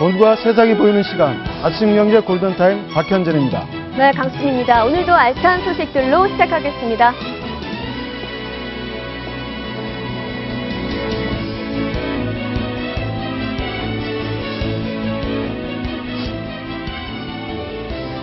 돈과 세상이 보이는 시간, 아침 경제 골든타임 박현진입니다. 네, 강수진입니다. 오늘도 알찬 소식들로 시작하겠습니다.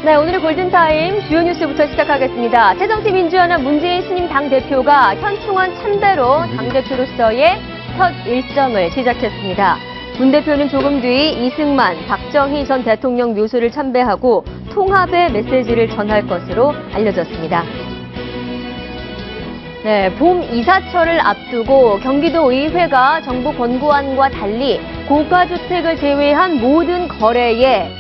네, 오늘의 골든타임 주요 뉴스부터 시작하겠습니다. 새정치민주연합 문재인 신임 당대표가 현충원 참배로 당대표로서의 첫 일정을 시작했습니다. 문 대표는 조금 뒤 이승만, 박정희 전 대통령 묘소를 참배하고 통합의 메시지를 전할 것으로 알려졌습니다. 네, 봄 이사철을 앞두고 경기도의회가 정부 권고안과 달리 고가주택을 제외한 모든 거래에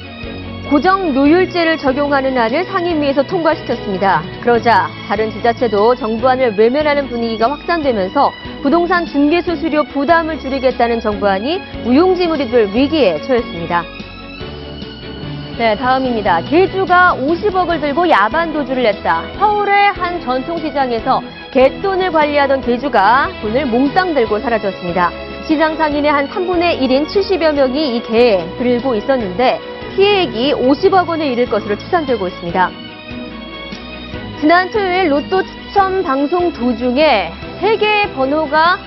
고정요율제를 적용하는 안을 상임위에서 통과시켰습니다. 그러자 다른 지자체도 정부안을 외면하는 분위기가 확산되면서 부동산 중개수수료 부담을 줄이겠다는 정부안이 무용지물이 될 위기에 처했습니다. 네, 다음입니다. 개주가 50억을 들고 야반 도주를 했다. 서울의 한 전통시장에서 갯돈을 관리하던 개주가 돈을 몽땅 들고 사라졌습니다. 시장 상인의 한 3분의 1인 70여 명이 이 개에 들고 있었는데 피해액이 50억 원에 이를 것으로 추산되고 있습니다. 지난 토요일 로또 추첨 방송 도중에 3개의 번호가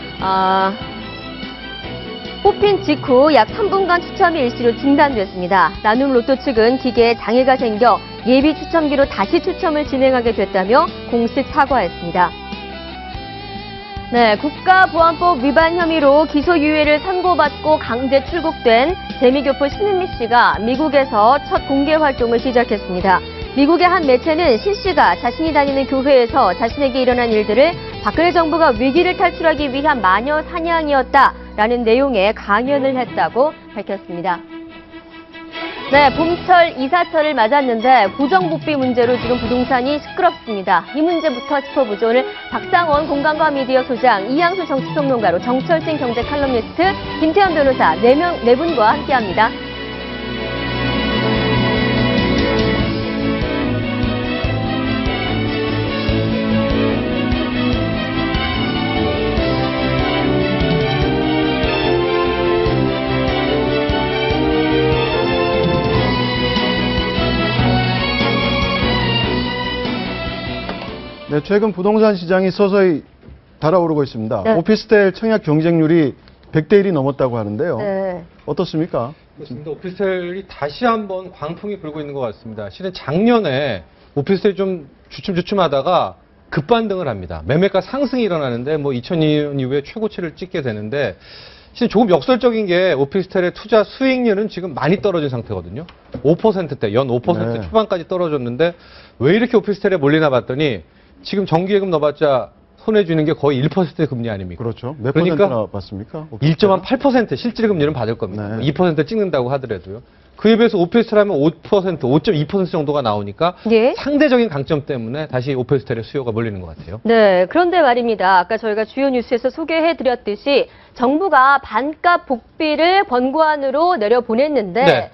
뽑힌 직후 약 3분간 추첨이 일시로 중단됐습니다. 나눔 로또 측은 기계에 장애가 생겨 예비 추첨기로 다시 추첨을 진행하게 됐다며 공식 사과했습니다. 네, 국가보안법 위반 혐의로 기소유예를 선고받고 강제 출국된 재미교포 신은미 씨가 미국에서 첫 공개 활동을 시작했습니다. 미국의 한 매체는 신 씨가 자신이 다니는 교회에서 자신에게 일어난 일들을 박근혜 정부가 위기를 탈출하기 위한 마녀 사냥이었다라는 내용의 강연을 했다고 밝혔습니다. 네, 봄철 이사철을 맞았는데 고정복비 문제로 지금 부동산이 시끄럽습니다. 이 문제부터 짚어보죠. 오늘 박상원 공간과 미디어 소장, 이양수 정치평론가로 정철생 경제 칼럼니스트, 김태현 변호사 네 분과 함께합니다. 네, 최근 부동산 시장이 서서히 달아오르고 있습니다. 네. 오피스텔 청약 경쟁률이 100대 1이 넘었다고 하는데요. 네. 어떻습니까? 그렇습니다. 오피스텔이 다시 한번 광풍이 불고 있는 것 같습니다. 실은 작년에 오피스텔이 좀 주춤주춤하다가 급반등을 합니다. 매매가 상승이 일어나는데 2002년 이후에 최고치를 찍게 되는데 실은 조금 역설적인 게 오피스텔의 투자 수익률은 지금 많이 떨어진 상태거든요. 5%대, 연 5% 네. 초반까지 떨어졌는데 왜 이렇게 오피스텔에 몰리나 봤더니 지금 정기예금 넣어봤자 손해 주는 게 거의 1% 금리 아닙니까? 그렇죠. 몇 그러니까 퍼센트나 받습니까? 1.8% 실질 금리는 받을 겁니다. 네. 2% 찍는다고 하더라도요. 그에 비해서 오피스텔 하면 5%, 5.2% 정도가 나오니까 예. 상대적인 강점 때문에 다시 오피스텔의 수요가 몰리는 것 같아요. 네, 그런데 말입니다. 아까 저희가 주요 뉴스에서 소개해드렸듯이 정부가 반값 복비를 권고안으로 내려보냈는데 네.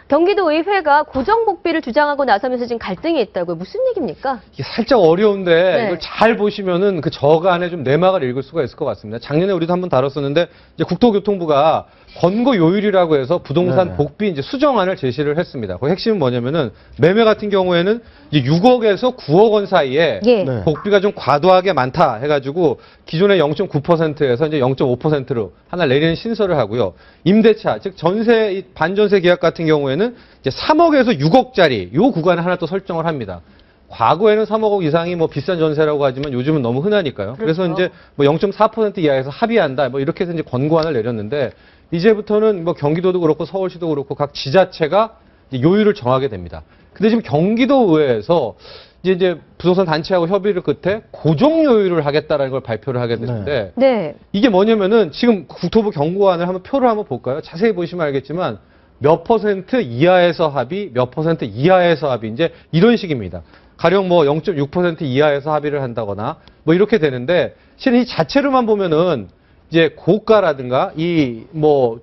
경기도의회가 고정복비를 주장하고 나서면서 지금 갈등이 있다고요. 무슨 얘기입니까? 이게 살짝 어려운데 네. 이걸 잘 보시면은 그 저간에 좀 내막을 읽을 수가 있을 것 같습니다. 작년에 우리도 한번 다뤘었는데 이제 국토교통부가 권고 요율이라고 해서 부동산 네. 복비 이제 수정안을 제시를 했습니다. 그 핵심은 뭐냐면은 매매 같은 경우에는 이제 6억에서 9억 원 사이에 예. 네. 복비가 좀 과도하게 많다 해가지고 기존의 0.9%에서 이제 0.5%로 하나 내리는 신설을 하고요. 임대차, 즉 전세, 반전세 계약 같은 경우에는 이제 3억에서 6억짜리 요 구간을 하나 또 설정을 합니다. 과거에는 3억 이상이 비싼 전세라고 하지만 요즘은 너무 흔하니까요. 그래서 그렇죠. 이제 0.4% 이하에서 합의한다. 이렇게 해서 이제 권고안을 내렸는데 이제부터는 경기도도 그렇고 서울시도 그렇고 각 지자체가 이제 요율을 정하게 됩니다. 근데 지금 경기도의회에서 이제 부동산 단체하고 협의를 끝에 고정 요율을 하겠다라는 걸 발표를 하게 되는데 네. 이게 뭐냐면은 지금 국토부 경고안을 표를 한번 볼까요? 자세히 보시면 알겠지만 몇 퍼센트 이하에서 합의, 몇 퍼센트 이하에서 합의 이제 이런 식입니다. 가령 0.6% 이하에서 합의를 한다거나 이렇게 되는데 실은 이 자체로만 보면은 이제 고가라든가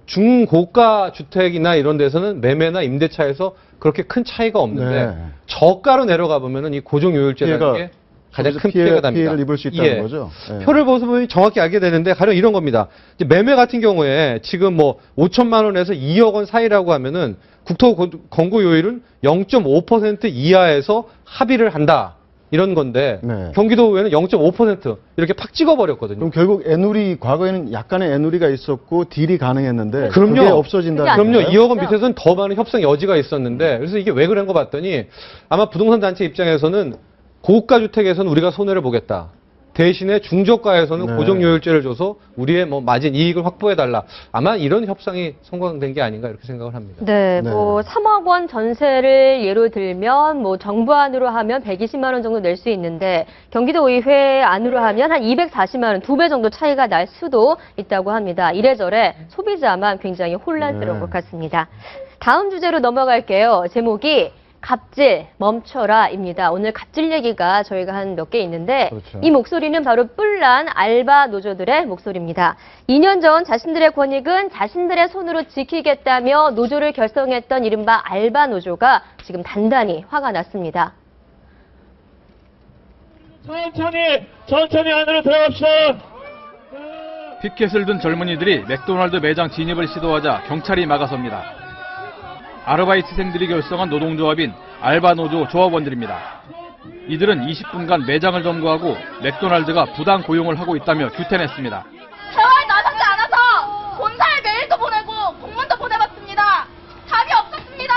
중고가 주택이나 이런 데서는 매매나 임대차에서 그렇게 큰 차이가 없는데 네. 저가로 내려가 보면은 이 고정요율제라는 피해가 게 가장 거기서 큰 피해가 납니다. 피해를 입을 수 있다는 예. 거죠. 예. 표를 보면 정확히 알게 되는데 가령 이런 겁니다. 이제 매매 같은 경우에 지금 뭐 5천만 원에서 2억 원 사이라고 하면은 국토건구요율은 0.5% 이하에서 합의를 한다. 이런 건데 네. 경기도의회는 0.5% 이렇게 팍 찍어버렸거든요. 그럼 결국 애누리 과거에는 약간의 애누리가 있었고 딜이 가능했는데 그럼요. 그게 없어진다는 그게 그럼요. 건가요? 2억 원 밑에서는 더 많은 협상 여지가 있었는데 그래서 이게 왜 그런 거 봤더니 아마 부동산 단체 입장에서는 고가 주택에서는 우리가 손해를 보겠다. 대신에 중저가에서는 네. 고정요율제를 줘서 우리의 뭐 마진 이익을 확보해달라. 아마 이런 협상이 성공된 게 아닌가 이렇게 생각을 합니다. 네, 네. 뭐 3억 원 전세를 예로 들면 뭐 정부 안으로 하면 120만 원 정도 낼 수 있는데 경기도 의회 안으로 하면 한 240만 원, 2배 정도 차이가 날 수도 있다고 합니다. 이래저래 소비자만 굉장히 혼란스러운 네. 것 같습니다. 다음 주제로 넘어갈게요. 제목이 갑질 멈춰라입니다. 오늘 갑질 얘기가 저희가 한 몇 개 있는데 그렇죠. 이 목소리는 바로 뿔난 알바 노조들의 목소리입니다. 2년 전 자신들의 권익은 자신들의 손으로 지키겠다며 노조를 결성했던 이른바 알바 노조가 지금 단단히 화가 났습니다. 천천히 안으로 들어갑시다. 피켓을 든 젊은이들이 맥도날드 매장 진입을 시도하자 경찰이 막아섭니다. 아르바이트생들이 결성한 노동조합인 알바노조 조합원들입니다. 이들은 20분간 매장을 점거하고 맥도날드가 부당 고용을 하고 있다며 규탄했습니다. 대화에 나서지 않아서 본사에 메일도 보내고 공문도 보내봤습니다. 답이 없었습니다.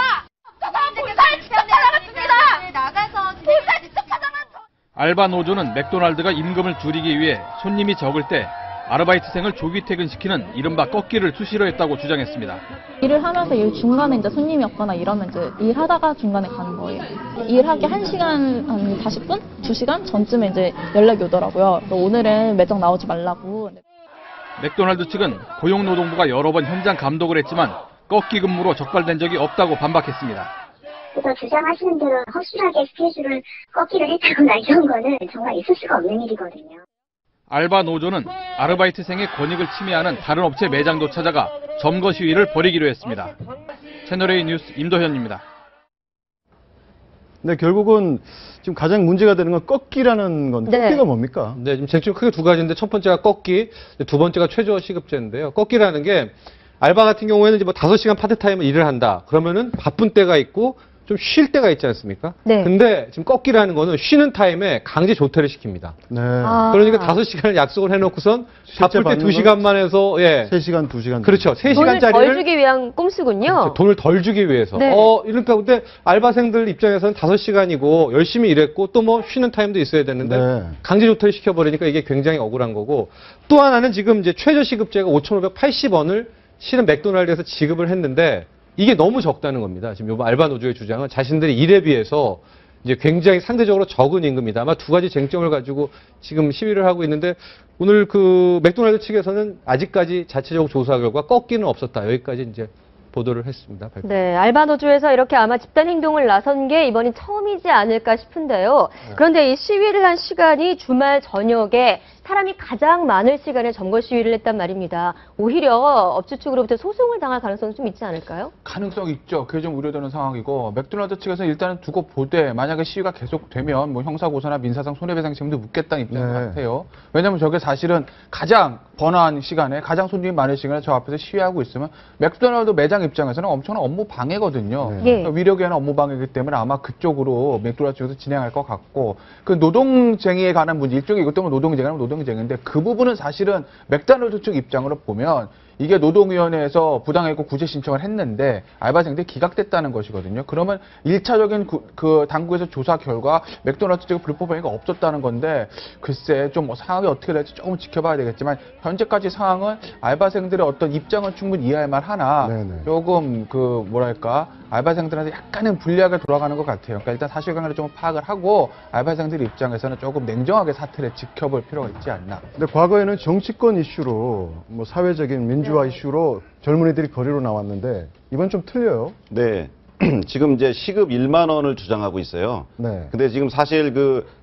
없어서 본사에 직접 찾아갔습니다. 나가서 본사에 직접 찾아간 알바노조는 맥도날드가 임금을 줄이기 위해 손님이 적을 때 아르바이트생을 조기 퇴근시키는 이른바 꺾기를 수시로 했다고 주장했습니다. 일을 하면서 일 중간에 이제 손님이 없거나 이러면 이제 일하다가 중간에 가는 거예요. 일하기 1시간, 한 40분? 2시간 전쯤에 이제 연락이 오더라고요. 오늘은 매장 나오지 말라고. 맥도날드 측은 고용노동부가 여러 번 현장 감독을 했지만 꺾기 근무로 적발된 적이 없다고 반박했습니다. 그래서 주장하시는 대로 허술하게 스케줄을 꺾기를 했다거나 이런 거는 정말 있을 수가 없는 일이거든요. 알바 노조는 아르바이트생의 권익을 침해하는 다른 업체 매장도 찾아가 점거 시위를 벌이기로 했습니다. 채널A 뉴스 임도현입니다. 근데 결국은 지금 가장 문제가 되는 건 꺾기라는 건데 네. 꺾기가 뭡니까? 네, 지금 쟁점 크게 두 가지인데 첫 번째가 꺾기, 두 번째가 최저 시급제인데요. 꺾기라는 게 알바 같은 경우에는 이제 뭐 5시간 파트타임을 일을 한다. 그러면은 바쁜 때가 있고 좀 쉴 때가 있지 않습니까? 네. 근데 지금 꺾기라는 거는 쉬는 타임에 강제 조퇴를 시킵니다. 네. 그러니까 5시간을 약속을 해놓고선 바쁠 때 받는 2시간만 해서, 예. 3시간, 2시간. 그렇죠. 돈을 3시간짜리를. 덜 주기 위한 꼼수군요. 돈을 덜 주기 위해서. 네. 이러니까 근데 알바생들 입장에서는 5시간이고 열심히 일했고 또 뭐 쉬는 타임도 있어야 되는데 네. 강제 조퇴를 시켜버리니까 이게 굉장히 억울한 거고 또 하나는 지금 이제 최저시급제가 5,580원을 실은 맥도날드에서 지급을 했는데 이게 너무 적다는 겁니다. 지금 요번 알바 노조의 주장은 자신들의 일에 비해서 이제 굉장히 상대적으로 적은 임금이다. 아마 두 가지 쟁점을 가지고 지금 시위를 하고 있는데 오늘 그 맥도날드 측에서는 아직까지 자체적 조사 결과 꺾기는 없었다. 여기까지 이제 보도를 했습니다. 발표. 네, 알바 노조에서 이렇게 아마 집단 행동을 나선 게 이번이 처음이지 않을까 싶은데요. 그런데 이 시위를 한 시간이 주말 저녁에 사람이 가장 많을 시간에 점거 시위를 했단 말입니다. 오히려 업주 측으로부터 소송을 당할 가능성이 좀 있지 않을까요? 가능성 있죠. 그게 좀 우려되는 상황이고 맥도날드 측에서 일단은 두고 보되 만약에 시위가 계속되면 뭐 형사고소나 민사상 손해배상 책임도 묻겠다는 입장 네. 같아요. 왜냐하면 저게 사실은 가장 번화한 시간에 가장 손님이 많은 시간에 저 앞에서 시위하고 있으면 맥도날드 매장 입장에서는 엄청난 업무 방해거든요. 네. 예. 그러니까 위력에는 업무 방해이기 때문에 아마 그쪽으로 맥도날드 쪽에서 진행할 것 같고 그 노동쟁의에 관한 문제 일종의 이것 때문에 노동쟁의라면 노동쟁의인데 그 부분은 사실은 맥도날드 측 입장으로 보면 이게 노동위원회에서 부당해고 구제 신청을 했는데 알바생들이 기각됐다는 것이거든요. 그러면 1차적인 그 당국에서 조사 결과 맥도날드 측의 불법 행위가 없었다는 건데 글쎄 좀 뭐 상황이 어떻게 될지 조금 지켜봐야 되겠지만 현재까지 상황은 알바생들의 어떤 입장은 충분히 이해할 만하나 네네. 조금 그 뭐랄까 알바생들한테 약간은 불리하게 돌아가는 것 같아요. 그러니까 일단 사실관계를 좀 파악을 하고 알바생들 입장에서는 조금 냉정하게 사태를 지켜볼 필요가 있지 않나. 근데 과거에는 정치권 이슈로 뭐 사회적인 민주화 이슈로 젊은이들이 거리로 나왔는데 이번 좀 틀려요. 네. 지금 이제 시급 1만 원을 주장하고 있어요. 네. 근데 지금 사실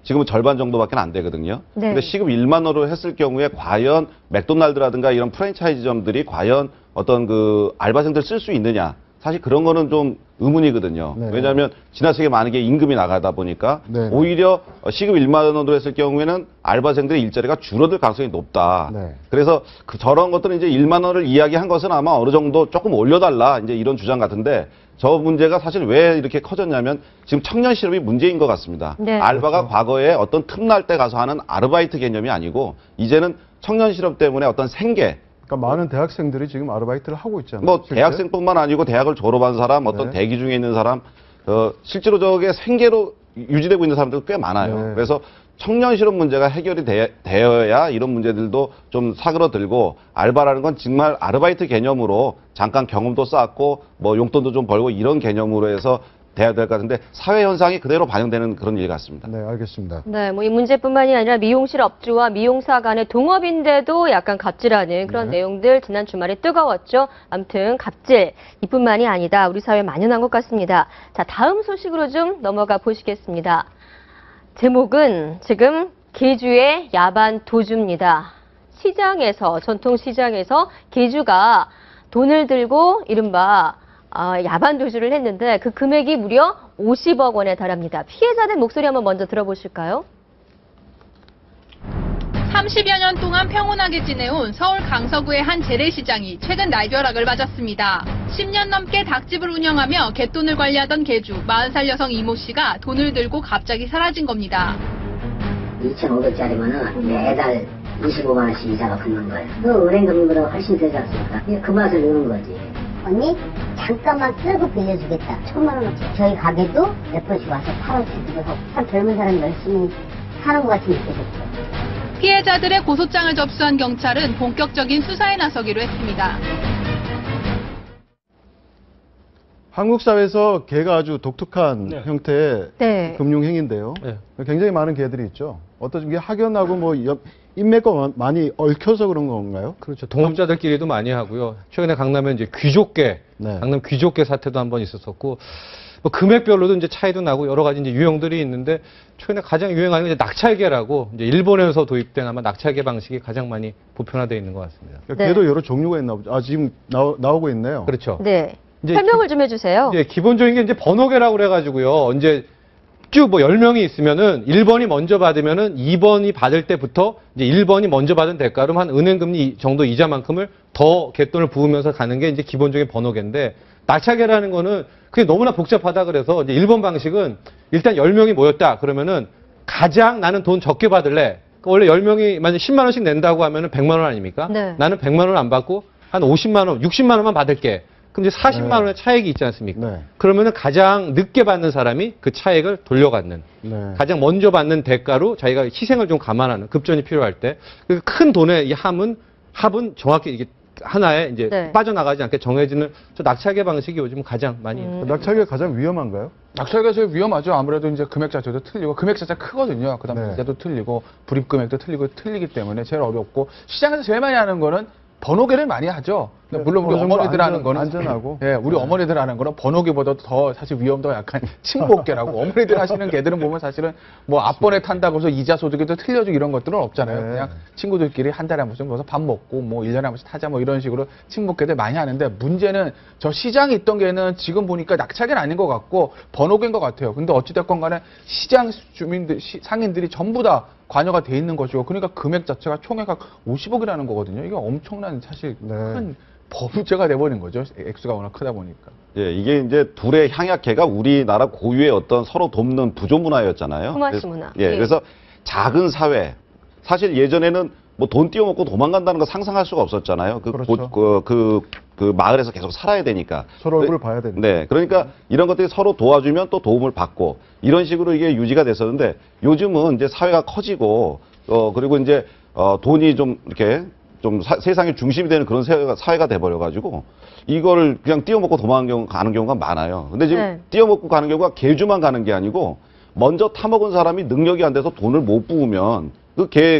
지금은 절반 정도밖에 안 되거든요. 네. 근데 시급 1만 원으로 했을 경우에 과연 맥도날드라든가 이런 프랜차이즈점들이 과연 어떤 그 알바생들 쓸 수 있느냐. 사실 그런 거는 좀 의문이거든요. 네. 왜냐하면 지나치게 많은 게 임금이 나가다 보니까 네. 오히려 시급 1만 원으로 했을 경우에는 알바생들의 일자리가 줄어들 가능성이 높다. 네. 그래서 저런 것들은 이제 1만 원을 이야기한 것은 아마 어느 정도 조금 올려달라 이제 이런 주장 같은데 저 문제가 사실 왜 이렇게 커졌냐면 지금 청년 실업이 문제인 것 같습니다. 네. 알바가 과거에 어떤 틈날 때 가서 하는 아르바이트 개념이 아니고 이제는 청년 실업 때문에 어떤 생계 그러니까 많은 대학생들이 지금 아르바이트를 하고 있잖아요. 뭐 실제. 대학생뿐만 아니고 대학을 졸업한 사람, 어떤 네. 대기 중에 있는 사람, 실제로 저게 생계로 유지되고 있는 사람들 꽤 많아요. 네. 그래서 청년 실업 문제가 해결이 되어야 이런 문제들도 좀 사그러들고 알바라는 건 정말 아르바이트 개념으로 잠깐 경험도 쌓고 뭐 용돈도 좀 벌고 이런 개념으로 해서 돼야 될 것 같은데 사회 현상이 그대로 반영되는 그런 일 같습니다. 네, 알겠습니다. 네, 뭐 이 문제뿐만이 아니라 미용실 업주와 미용사 간의 동업인데도 약간 갑질하는 그런 네. 내용들 지난 주말에 뜨거웠죠. 아무튼 갑질 이뿐만이 아니다. 우리 사회에 만연한 것 같습니다. 자, 다음 소식으로 좀 넘어가 보시겠습니다. 제목은 지금 개주의 야반 도주입니다. 시장에서 전통시장에서 개주가 돈을 들고 이른바 야반 도주를 했는데 그 금액이 무려 50억 원에 달합니다. 피해자들 목소리 한번 먼저 들어보실까요? 30여 년 동안 평온하게 지내온 서울 강서구의 한 재래시장이 최근 날벼락을 맞았습니다. 10년 넘게 닭집을 운영하며 갯돈을 관리하던 개주 40살 여성 이모 씨가 돈을 들고 갑자기 사라진 겁니다. 2,500짜리면은 매달 25만 원씩 이자가 붙는 거예요. 그 은행 금리보다 훨씬 되지 않습니까? 그 맛을 누는 거지. 언니 잠깐만 쓸고 빌려주겠다. 1,000만 원어치. 저희 가게도 몇 번씩 와서 팔아주기도 하고 참 젊은 사람이 열심히 사는 것 같이 느껴졌어요. 피해자들의 고소장을 접수한 경찰은 본격적인 수사에 나서기로 했습니다. 한국 사회에서 개가 아주 독특한 네. 형태의 네. 금융행위인데요. 네. 굉장히 많은 개들이 있죠. 어떤 게 학연하고 뭐 인맥과 많이 얽혀서 그런 건가요? 그렇죠. 동업자들끼리도 많이 하고요. 최근에 강남에 이제 귀족개, 네. 강남 귀족개 사태도 한번 있었었고, 뭐 금액별로도 이제 차이도 나고 여러 가지 이제 유형들이 있는데 최근에 가장 유행하는 게 이제 낙찰개라고 이제 일본에서 도입된 아마 낙찰개 방식이 가장 많이 보편화되어 있는 것 같습니다. 그러니까 네. 개도 여러 종류가 있나 보죠. 아, 지금 나오고 있네요. 그렇죠. 네. 이제 설명을 좀 해주세요. 이제 기본적인 게 이제 번호개라고 그래가지고요. 이제 쭉 뭐 10명이 있으면은 1번이 먼저 받으면은 2번이 받을 때부터 이제 1번이 먼저 받은 대가로 한 은행금리 정도 이자만큼을 더 갯돈을 부으면서 가는 게 이제 기본적인 번호개인데 낙찰개라는 거는 그게 너무나 복잡하다 그래서 이제 1번 방식은 일단 10명이 모였다 그러면은 가장 나는 돈 적게 받을래. 그러니까 원래 10명이 만약 10만 원씩 낸다고 하면은 100만 원 아닙니까? 네. 나는 100만 원을 안 받고 한 50만 원, 60만 원만 받을게. 그럼 이제 40만 원의 차액이 있지 않습니까? 네. 그러면은 가장 늦게 받는 사람이 그 차액을 돌려받는 네. 가장 먼저 받는 대가로 자기가 희생을 좀 감안하는 급전이 필요할 때 큰 돈의 이 합은 정확히 이게 하나에 이제 네. 빠져나가지 않게 정해지는 저 낙찰개 방식이 요즘 가장 많이 낙찰개가 가장 위험한가요? 낙찰가 제일 위험하죠. 아무래도 이제 금액 자체도 틀리고 금액 자체가 크거든요. 그다음 네. 이자도 틀리고 불입 금액도 틀리기 때문에 제일 어렵고 시장에서 제일 많이 하는 거는 번호개를 많이 하죠. 네, 물론 우리 어느 정도 어머니들 하는 거는 안전하고. 예, 우리 어머니들 하는 거는 번호개보다 더 사실 위험도 약간 침복개라고 어머니들 하시는 개들은 보면 사실은 뭐 앞번에 탄다고 해서 이자 소득에도 틀려주고 이런 것들은 없잖아요. 네. 그냥 친구들끼리 한 달에 한 번씩 모여서 밥 먹고 뭐 1년에 한 번씩 타자 뭐 이런 식으로 침복개들 많이 하는데 문제는 저 시장에 있던 개는 지금 보니까 낙찰개는 아닌 것 같고 번호개인 것 같아요. 근데 어찌됐건 간에 시장 주민들, 상인들이 전부 다 관여가 돼 있는 것이고 그러니까 금액 자체가 총액가 50억이라는 거거든요. 이게 엄청난 사실 네. 큰 범죄가 돼버린 거죠. 액수가 워낙 크다 보니까. 예, 이게 이제 둘의 향약개가 우리나라 고유의 어떤 서로 돕는 부조 문화였잖아요. 품앗이 문화. 예, 예. 그래서 작은 사회. 사실 예전에는 뭐 돈 띄워먹고 도망간다는 거 상상할 수가 없었잖아요. 그렇죠. 그 마을에서 계속 살아야 되니까. 서로 얼굴을 봐야 되니까. 네, 그러니까 이런 것들이 서로 도와주면 또 도움을 받고 이런 식으로 이게 유지가 됐었는데 요즘은 이제 사회가 커지고 그리고 이제 돈이 좀 이렇게 좀 세상의 중심이 되는 그런 사회가 돼버려가지고 이걸 그냥 띄워먹고 가는 경우가 많아요. 근데 지금 네. 띄워먹고 가는 경우가 개주만 가는 게 아니고 먼저 타먹은 사람이 능력이 안 돼서 돈을 못 부으면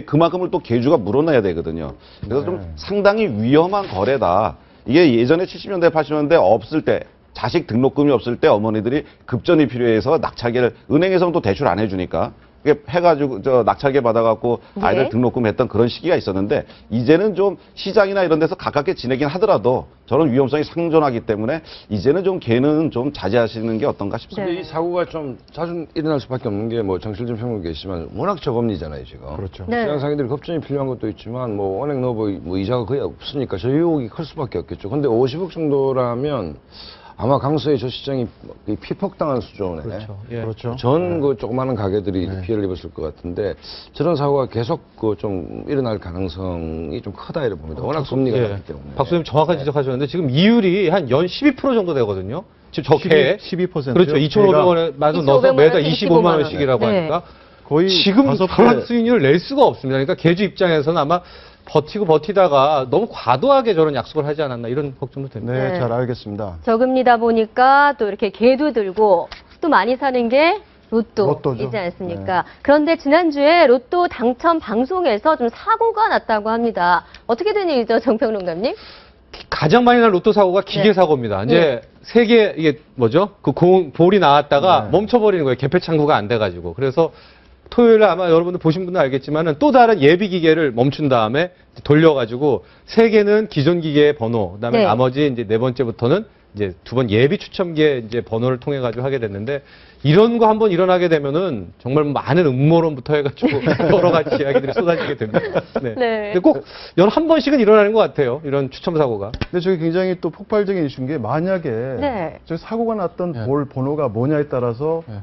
그만큼을 또 개주가 물어내야 되거든요. 그래서 좀 상당히 위험한 거래다. 이게 예전에 70년대, 80년대 없을 때 자식 등록금이 없을 때 어머니들이 급전이 필요해서 낙찰개를 은행에서는 또 대출 안 해주니까 해가지고 낙찰계 받아갖고 아이들 네. 등록금했던 그런 시기가 있었는데 이제는 좀 시장이나 이런 데서 가깝게 지내긴 하더라도 저런 위험성이 상존하기 때문에 이제는 좀 개는 좀 자제하시는 게 어떤가 싶습니다. 이 사고가 좀 자주 일어날 수밖에 없는 게 뭐 정실준 평론가 계시지만 워낙 저금리잖아요 지금. 그렇죠. 네. 시장 상인들이 겁전이 필요한 것도 있지만 뭐 은행 넣어보 뭐 이자가 거의 없으니까 저 유혹이 클 수밖에 없겠죠. 근데 50억 정도라면 아마 강서의 저 시장이 피폭당한 수준에 그렇죠. 예. 그렇죠. 전 그 조그마한 가게들이 네. 피해를 입었을 것 같은데 저런 사고가 계속 그 좀 일어날 가능성이 좀 크다 이렇게 봅니다. 워낙 금리가 예. 낮기 때문에. 박수님 정확하게 지적하셨는데 지금 이율이 한 연 12% 정도 되거든요. 지금 저게 12%요? 그렇죠. 2,500원에 맞아 넣어서 2,500원 매달 원에서 25만 25만 원씩이라고 원. 네. 하니까 거의 지금 다섯 그런 배. 수익률을 낼 수가 없습니다. 그러니까 개주 입장에서는 아마 버티다가 너무 과도하게 저런 약속을 하지 않았나 이런 걱정도 됩니다. 네, 네. 잘 알겠습니다. 저금리다 보니까 또 이렇게 개도 들고 또 많이 사는 게 로또죠. 로또이지 않습니까? 그런데 지난주에 로또 당첨 방송에서 좀 사고가 났다고 합니다. 어떻게 된 일이죠, 정평론가님? 가장 많이 난 로또 사고가 기계 네. 사고입니다. 이제 세계 이게 뭐죠? 그 볼이 나왔다가 네. 멈춰버리는 거예요. 개폐 창구가 안 돼가지고. 그래서 토요일에 아마 여러분들 보신 분들 알겠지만은 또 다른 예비 기계를 멈춘 다음에 돌려가지고 세 개는 기존 기계의 번호, 그다음에 네. 나머지 이제 네 번째부터는 이제 두 번 예비 추첨기의 이제 번호를 통해 가지고 하게 됐는데 이런 거 한번 일어나게 되면은 정말 많은 음모론부터 해가지고 여러 가지 이야기들이 쏟아지게 됩니다. 네. 네. 근데 꼭 연 한 번씩은 일어나는 것 같아요. 이런 추첨 사고가. 근데 저기 굉장히 또 폭발적인 이슈인 게 만약에 네. 저 사고가 났던 네. 볼 번호가 뭐냐에 따라서 네.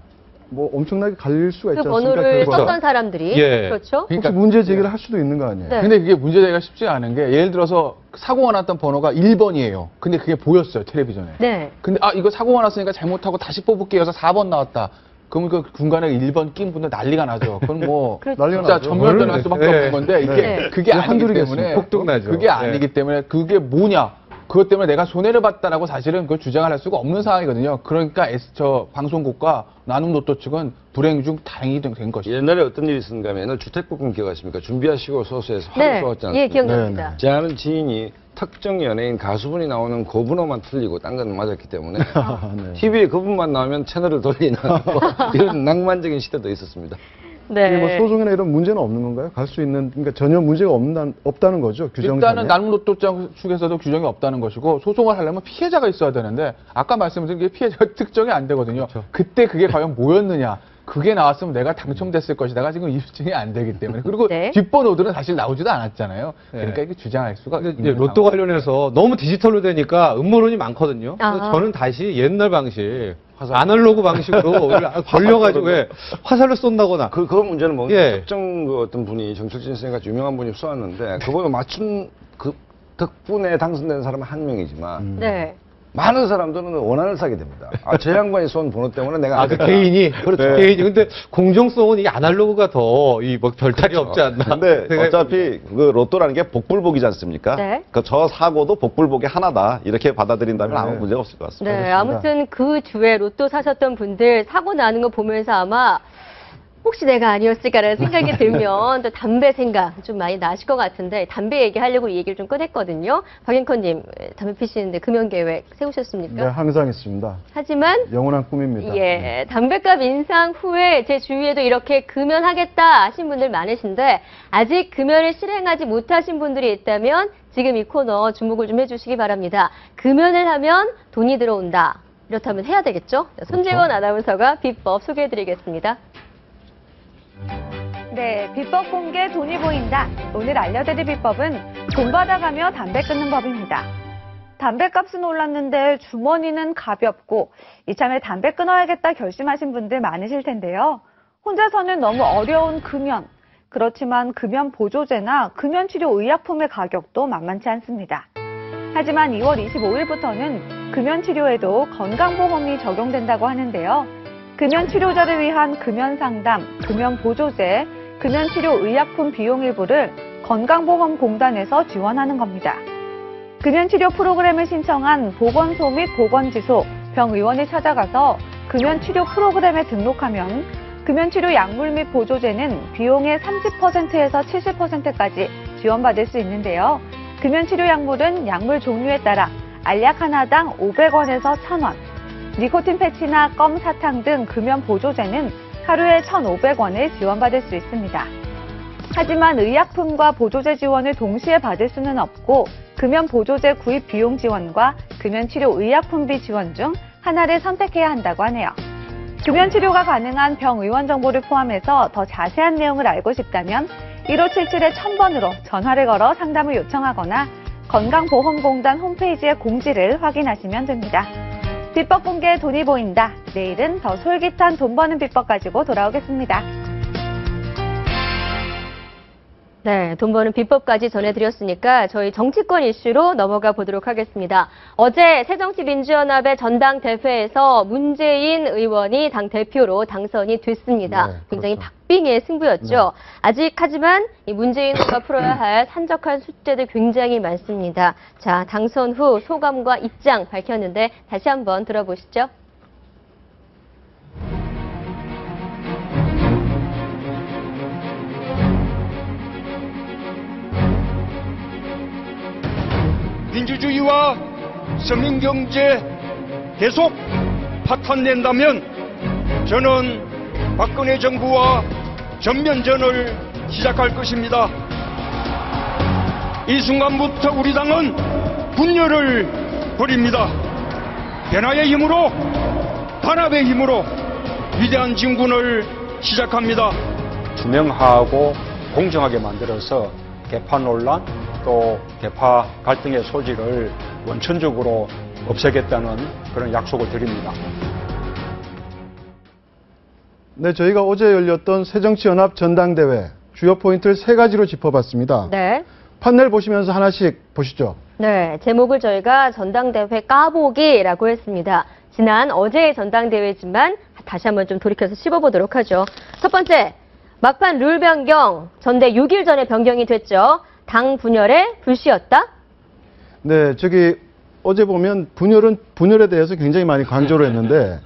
뭐 엄청나게 갈릴 수가 그 있지 않습니까? 번호를 결과가. 썼던 사람들이. 예. 그렇죠? 혹시 문제 제기를 할 수도 있는 거 아니에요? 네. 근데 그게 문제제기가 쉽지 않은 게 예를 들어서 사고가 났던 번호가 1번이에요. 근데 그게 보였어요, 텔레비전에. 네. 근데 이거 사고가 났으니까 잘못하고 다시 뽑을게요 해서 4번 나왔다. 그러면 그 중간에 1번 낀 분들 난리가 나죠. 그건 뭐 난리가 진짜 나죠. 전멸전할 수밖에 네. 없는 건데 이게 네. 그게 아니기 한둘이겠습니까? 때문에 폭등나죠. 그게 네. 아니기 때문에 그게 뭐냐? 그것 때문에 내가 손해를 봤다라고 사실은 그걸 주장을 할 수가 없는 상황이거든요. 그러니까 저 방송국과 나눔 로또 측은 불행 중 다행이 된 것이죠. 옛날에 어떤 일이 있었는가 하면 주택복권 기억하십니까? 준비하시고 소수에서 화를 네. 쏘았지 않습니까? 예, 기억납니다. 제 아는 지인이 특정 연예인 가수분이 나오는 그 번호만 틀리고 딴 건 맞았기 때문에 네. TV에 그분만 나오면 채널을 돌리는 뭐 이런 낭만적인 시대도 있었습니다. 네. 이게 뭐 소송이나 이런 문제는 없는 건가요? 갈 수 있는, 그러니까 전혀 문제가 없다는 거죠, 규정상에. 일단은 나눔 로또 측에서도 규정이 없다는 것이고 소송을 하려면 피해자가 있어야 되는데 아까 말씀드린 게 피해자가 특정이 안 되거든요. 그때 그게 과연 뭐였느냐. 그게 나왔으면 내가 당첨됐을 것이다가 지금 입증이 안 되기 때문에 그리고 네. 뒷번호들은 사실 나오지도 않았잖아요. 네. 그러니까 이게 주장할 수가 근데 있는 이제 로또 상황. 관련해서 너무 디지털로 되니까 음모론이 많거든요. 그래서 아. 저는 다시 옛날 방식, 아날로그 방식으로 걸려가지고 왜 화살로 쏜다거나. 그 문제는 뭐 예. 특정 그 어떤 분이 정철진 선생 같이 유명한 분이 쏘았는데 그번에 맞춘 그 덕분에 당선된 사람은 한 명이지만 네. 많은 사람들은 원한을 사게 됩니다. 저 양반이 쏜 번호 때문에 내가 그 개인이 그렇죠. 개인이 근데 공정성은 이 아날로그가 더 이 뭐 별탈이 없지 않나. 근데 생각이 어차피 그 로또라는 게 복불복이지 않습니까? 네. 저 사고도 복불복의 하나다 이렇게 받아들인다면 아무 네. 문제가 없을 것 같습니다. 네, 아무튼 그 주에 로또 사셨던 분들 사고 나는 거 보면서 아마 혹시 내가 아니었을까라는 생각이 들면 또 담배 생각 좀 많이 나실 것 같은데 담배 얘기하려고 이 얘기를 좀 꺼냈거든요. 박앵커님 담배 피시는데 금연 계획 세우셨습니까? 네, 항상 있습니다. 하지만 영원한 꿈입니다. 예, 담배값 인상 후에 제 주위에도 이렇게 금연하겠다 하신 분들 많으신데 아직 금연을 실행하지 못하신 분들이 있다면 지금 이 코너 주목을 좀 해주시기 바랍니다. 금연을 하면 돈이 들어온다. 이렇다면 해야 되겠죠? 손재원 아나운서가 비법 소개해드리겠습니다. 네, 비법 공개 돈이 보인다. 오늘 알려드릴 비법은 돈 받아가며 담배 끊는 법입니다. 담배값은 올랐는데 주머니는 가볍고 이참에 담배 끊어야겠다 결심하신 분들 많으실 텐데요. 혼자서는 너무 어려운 금연. 그렇지만 금연 보조제나 금연 치료 의약품의 가격도 만만치 않습니다. 하지만 2월 25일부터는 금연 치료에도 건강보험이 적용된다고 하는데요. 금연 치료자를 위한 금연 상담, 금연 보조제, 금연 치료 의약품 비용 일부를 건강보험공단에서 지원하는 겁니다. 금연 치료 프로그램을 신청한 보건소 및 보건지소, 병의원을 찾아가서 금연 치료 프로그램에 등록하면 금연 치료 약물 및 보조제는 비용의 30%에서 70%까지 지원받을 수 있는데요. 금연 치료 약물은 약물 종류에 따라 알약 하나당 500원에서 1,000원, 니코틴 패치나 껌, 사탕 등 금연 보조제는 하루에 1,500원을 지원받을 수 있습니다. 하지만 의약품과 보조제 지원을 동시에 받을 수는 없고 금연 보조제 구입 비용 지원과 금연 치료 의약품비 지원 중 하나를 선택해야 한다고 하네요. 금연 치료가 가능한 병 의원 정보를 포함해서 더 자세한 내용을 알고 싶다면 1577-1000번으로 전화를 걸어 상담을 요청하거나 건강보험공단 홈페이지의 공지를 확인하시면 됩니다. 비법 공개에 돈이 보인다. 내일은 더 솔깃한 돈 버는 비법 가지고 돌아오겠습니다. 네, 돈 버는 비법까지 전해드렸으니까 저희 정치권 이슈로 넘어가 보도록 하겠습니다. 어제 새정치민주연합의 전당대회에서 문재인 의원이 당대표로 당선이 됐습니다. 네, 굉장히 그렇죠. 박빙의 승부였죠. 네. 아직 하지만 이 문재인 후보가 풀어야 할 산적한 숙제들 굉장히 많습니다. 자, 당선 후 소감과 입장 밝혔는데 다시 한번 들어보시죠. 민주주의와 서민경제 계속 파탄낸다면 저는 박근혜 정부와 전면전을 시작할 것입니다. 이 순간부터 우리 당은 분열을 벌입니다. 변화의 힘으로, 단합의 힘으로 위대한 진군을 시작합니다. 투명하고 공정하게 만들어서 개파 논란 또 개파 갈등의 소지를 원천적으로 없애겠다는 그런 약속을 드립니다. 네, 저희가 어제 열렸던 새정치연합 전당대회 주요 포인트를 3가지로 짚어봤습니다. 네. 판넬 보시면서 하나씩 보시죠. 네, 제목을 저희가 전당대회 까보기라고 했습니다. 지난 어제의 전당대회지만 다시 한번 좀 돌이켜서 씹어보도록 하죠. 첫 번째, 막판 룰 변경, 전대 6일 전에 변경이 됐죠. 당 분열에 불씨였다? 네, 저기 어제 보면 분열에 대해서 굉장히 많이 강조를 했는데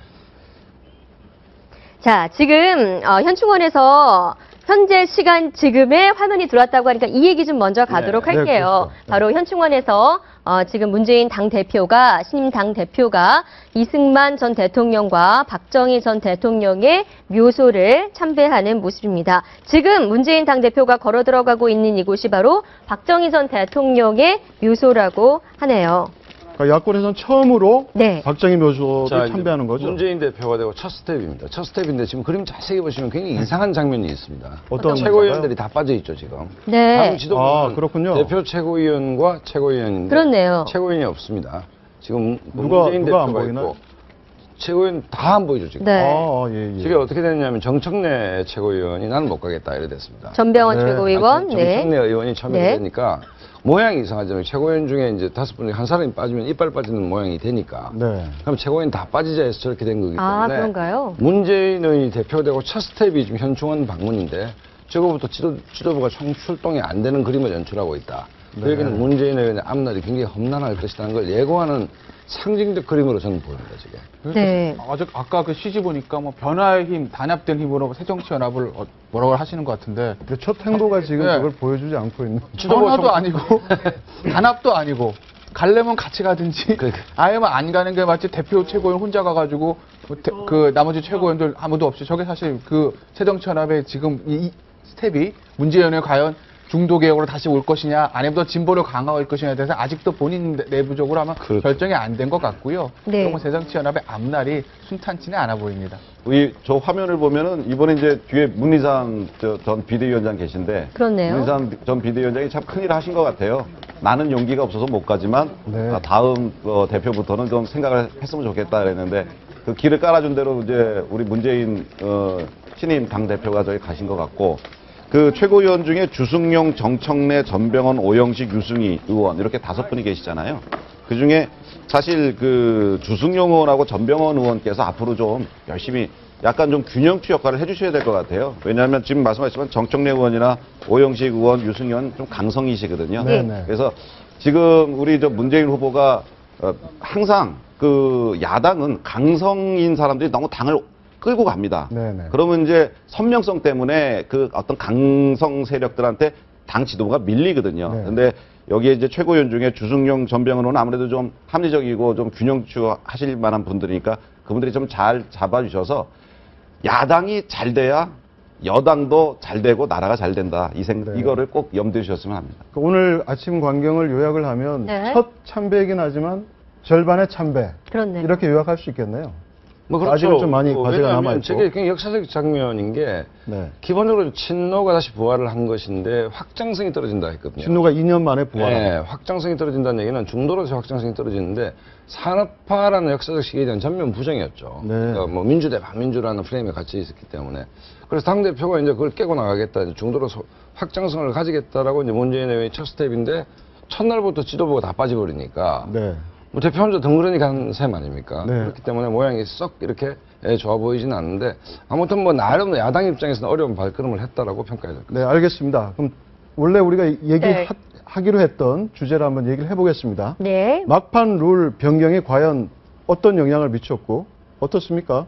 자, 지금 현충원에서 현재 시간 지금의 화면이 들어왔다고 하니까 이 얘기 좀 먼저 가도록 네, 할게요. 그렇죠. 바로 현충원에서 지금 문재인 당대표가, 신임 당대표가 이승만 전 대통령과 박정희 전 대통령의 묘소를 참배하는 모습입니다. 지금 문재인 당대표가 걸어 들어가고 있는 이곳이 바로 박정희 전 대통령의 묘소라고 하네요. 그러니까 야권에서는 처음으로 네. 박정희 묘소를 참배하는 거죠. 문재인 대표가 되고 첫 스텝입니다. 첫 스텝인데 지금 그림 자세히 보시면 굉장히 이상한 장면이 있습니다. 어떤 최고위원들이 다 빠져 있죠 지금. 네. 당 지도부는 그렇군요. 대표 최고위원과 최고위원인데 그렇네요. 최고위원이 없습니다. 지금 누가 문재인 안 대표가 보이나요? 있고 최고위원 다 안 보이죠 지금. 네. 예. 이게 어떻게 됐냐면 정청래 최고위원이 나는 못 가겠다 이래 됐습니다. 전병헌 최고위원, 정청래 의원이 참여가 네. 되니까 모양이 이상하잖아요. 최고위원 중에 이제 5분에 한 사람이 빠지면 이빨 빠지는 모양이 되니까. 네. 그럼 최고위원 다 빠지자 해서 저렇게 된 거기 때문에. 그런가요? 문재인 의원이 대표되고 첫 스텝이 지금 현충원 방문인데 저거부터 지도부가 총 출동이 안 되는 그림을 연출하고 있다. 그 얘기는 문재인 의원의 앞날이 굉장히 험난할 것이라는 걸 예고하는 상징적 그림으로 저는 보입니다, 지금. 네. 아까 그 CG 보니까 뭐 변화의 힘, 단합된 힘으로 새정치연합을 뭐라고 하시는 것 같은데. 근데 첫 행보가 지금 네. 그걸 보여주지 않고 있는. 변화도 아니고, 단합도 아니고, 가려면 같이 가든지, 아니면 안 가는 게 마치 대표 최고위원 혼자 가가지고, 그 나머지 최고위원들 아무도 없이, 저게 사실 그 새정치연합의 지금 이 스텝이 문재인 의원이 과연 중도 개혁으로 다시 올 것이냐, 아니면 더 진보를 강화할 것이냐에 대해서 아직도 본인 내부적으로 아마 결정이 안 된 것 같고요. 네. 조금 새정치연합의 앞날이 순탄치는 않아 보입니다. 저 화면을 보면은 이번에 이제 뒤에 문희상 전 비대위원장 계신데 그렇네요. 문희상 전 비대위원장이 참 큰일을 하신 것 같아요. 나는 용기가 없어서 못 가지만 다음 대표부터는 좀 생각을 했으면 좋겠다 그랬는데 그 길을 깔아준 대로 이제 우리 문재인 신임 당 대표가 저기 가신 것 같고. 그 최고위원 중에 주승용, 정청래, 전병헌, 오영식, 유승희 의원 이렇게 5분이 계시잖아요. 그 중에 사실 그 주승용 의원하고 전병헌 의원께서 앞으로 좀 열심히 약간 좀 균형추 역할을 해주셔야 될 것 같아요. 왜냐하면 지금 말씀하셨지만 정청래 의원이나 오영식 의원, 유승희 의원 좀 강성이시거든요. 네. 그래서 지금 우리 문재인 후보가 항상 그 야당은 강성인 사람들이 너무 당을 끌고 갑니다. 네네. 그러면 이제 선명성 때문에 그 어떤 강성 세력들한테 당 지도부가 밀리거든요. 네. 근데 여기에 이제 최고위원 중에 주승용, 전병헌은 아무래도 좀 합리적이고 좀 균형추 하실 만한 분들이니까 그분들이 좀 잘 잡아주셔서 야당이 잘 돼야 여당도 잘 되고 나라가 잘 된다. 이거를 꼭 염두에 주셨으면 합니다. 오늘 아침 광경을 요약을 하면 네. 첫 참배이긴 하지만 절반의 참배. 그렇네. 이렇게 요약할 수 있겠네요. 뭐 그렇죠. 아직은 좀 많이 과제가 왜냐하면 남아있고. 저게 굉장히 역사적 장면인 게 네. 기본적으로 친노가 다시 부활을 한 것인데 확장성이 떨어진다 했거든요. 친노가 2년 만에 부활. 네, 확장성이 떨어진다는 얘기는 중도로서 확장성이 떨어지는데 산업화라는 역사적 시기에 대한 전면 부정이었죠. 네. 그러니까 뭐 민주 대 반민주라는 프레임에 갇혀 있었기 때문에 그래서 당 대표가 이제 그걸 깨고 나가겠다, 중도로 확장성을 가지겠다라고 이제 문재인 의원의 첫 스텝인데 첫날부터 지도부가 다 빠져버리니까. 네. 뭐 대표 혼자 덩그러니 간 셈 아닙니까? 네. 그렇기 때문에 모양이 썩 이렇게 좋아 보이지는 않는데 아무튼 뭐 나름 야당 입장에서는 어려운 발걸음을 했다라고 평가해야 될 것 같습니다. 네, 알겠습니다. 그럼 원래 우리가 얘기하기로 했던 주제를 한번 얘기를 해보겠습니다. 네. 막판 룰 변경이 과연 어떤 영향을 미쳤고 어떻습니까?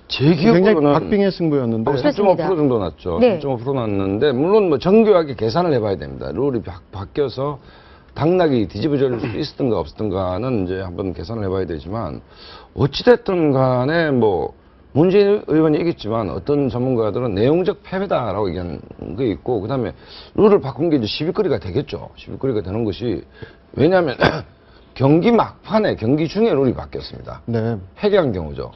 제 굉장히 기억으로는 박빙의 승부였는데 3.5% 정도 났죠. 네. 3.5% 났는데 물론 뭐 정교하게 계산을 해봐야 됩니다. 룰이 바뀌어서 당락이 뒤집어질 수 있었던가 없었던가는 이제 한번 계산을 해봐야 되지만 어찌됐든 간에 뭐 문재인 의원이 얘기했지만 어떤 전문가들은 내용적 패배다라고 얘기한 게 있고 그다음에 룰을 바꾼 게 이제 시비거리가 되겠죠. 시비거리가 되는 것이 왜냐하면 경기 막판에 경기 중에 룰이 바뀌었습니다. 네. 해결한 경우죠.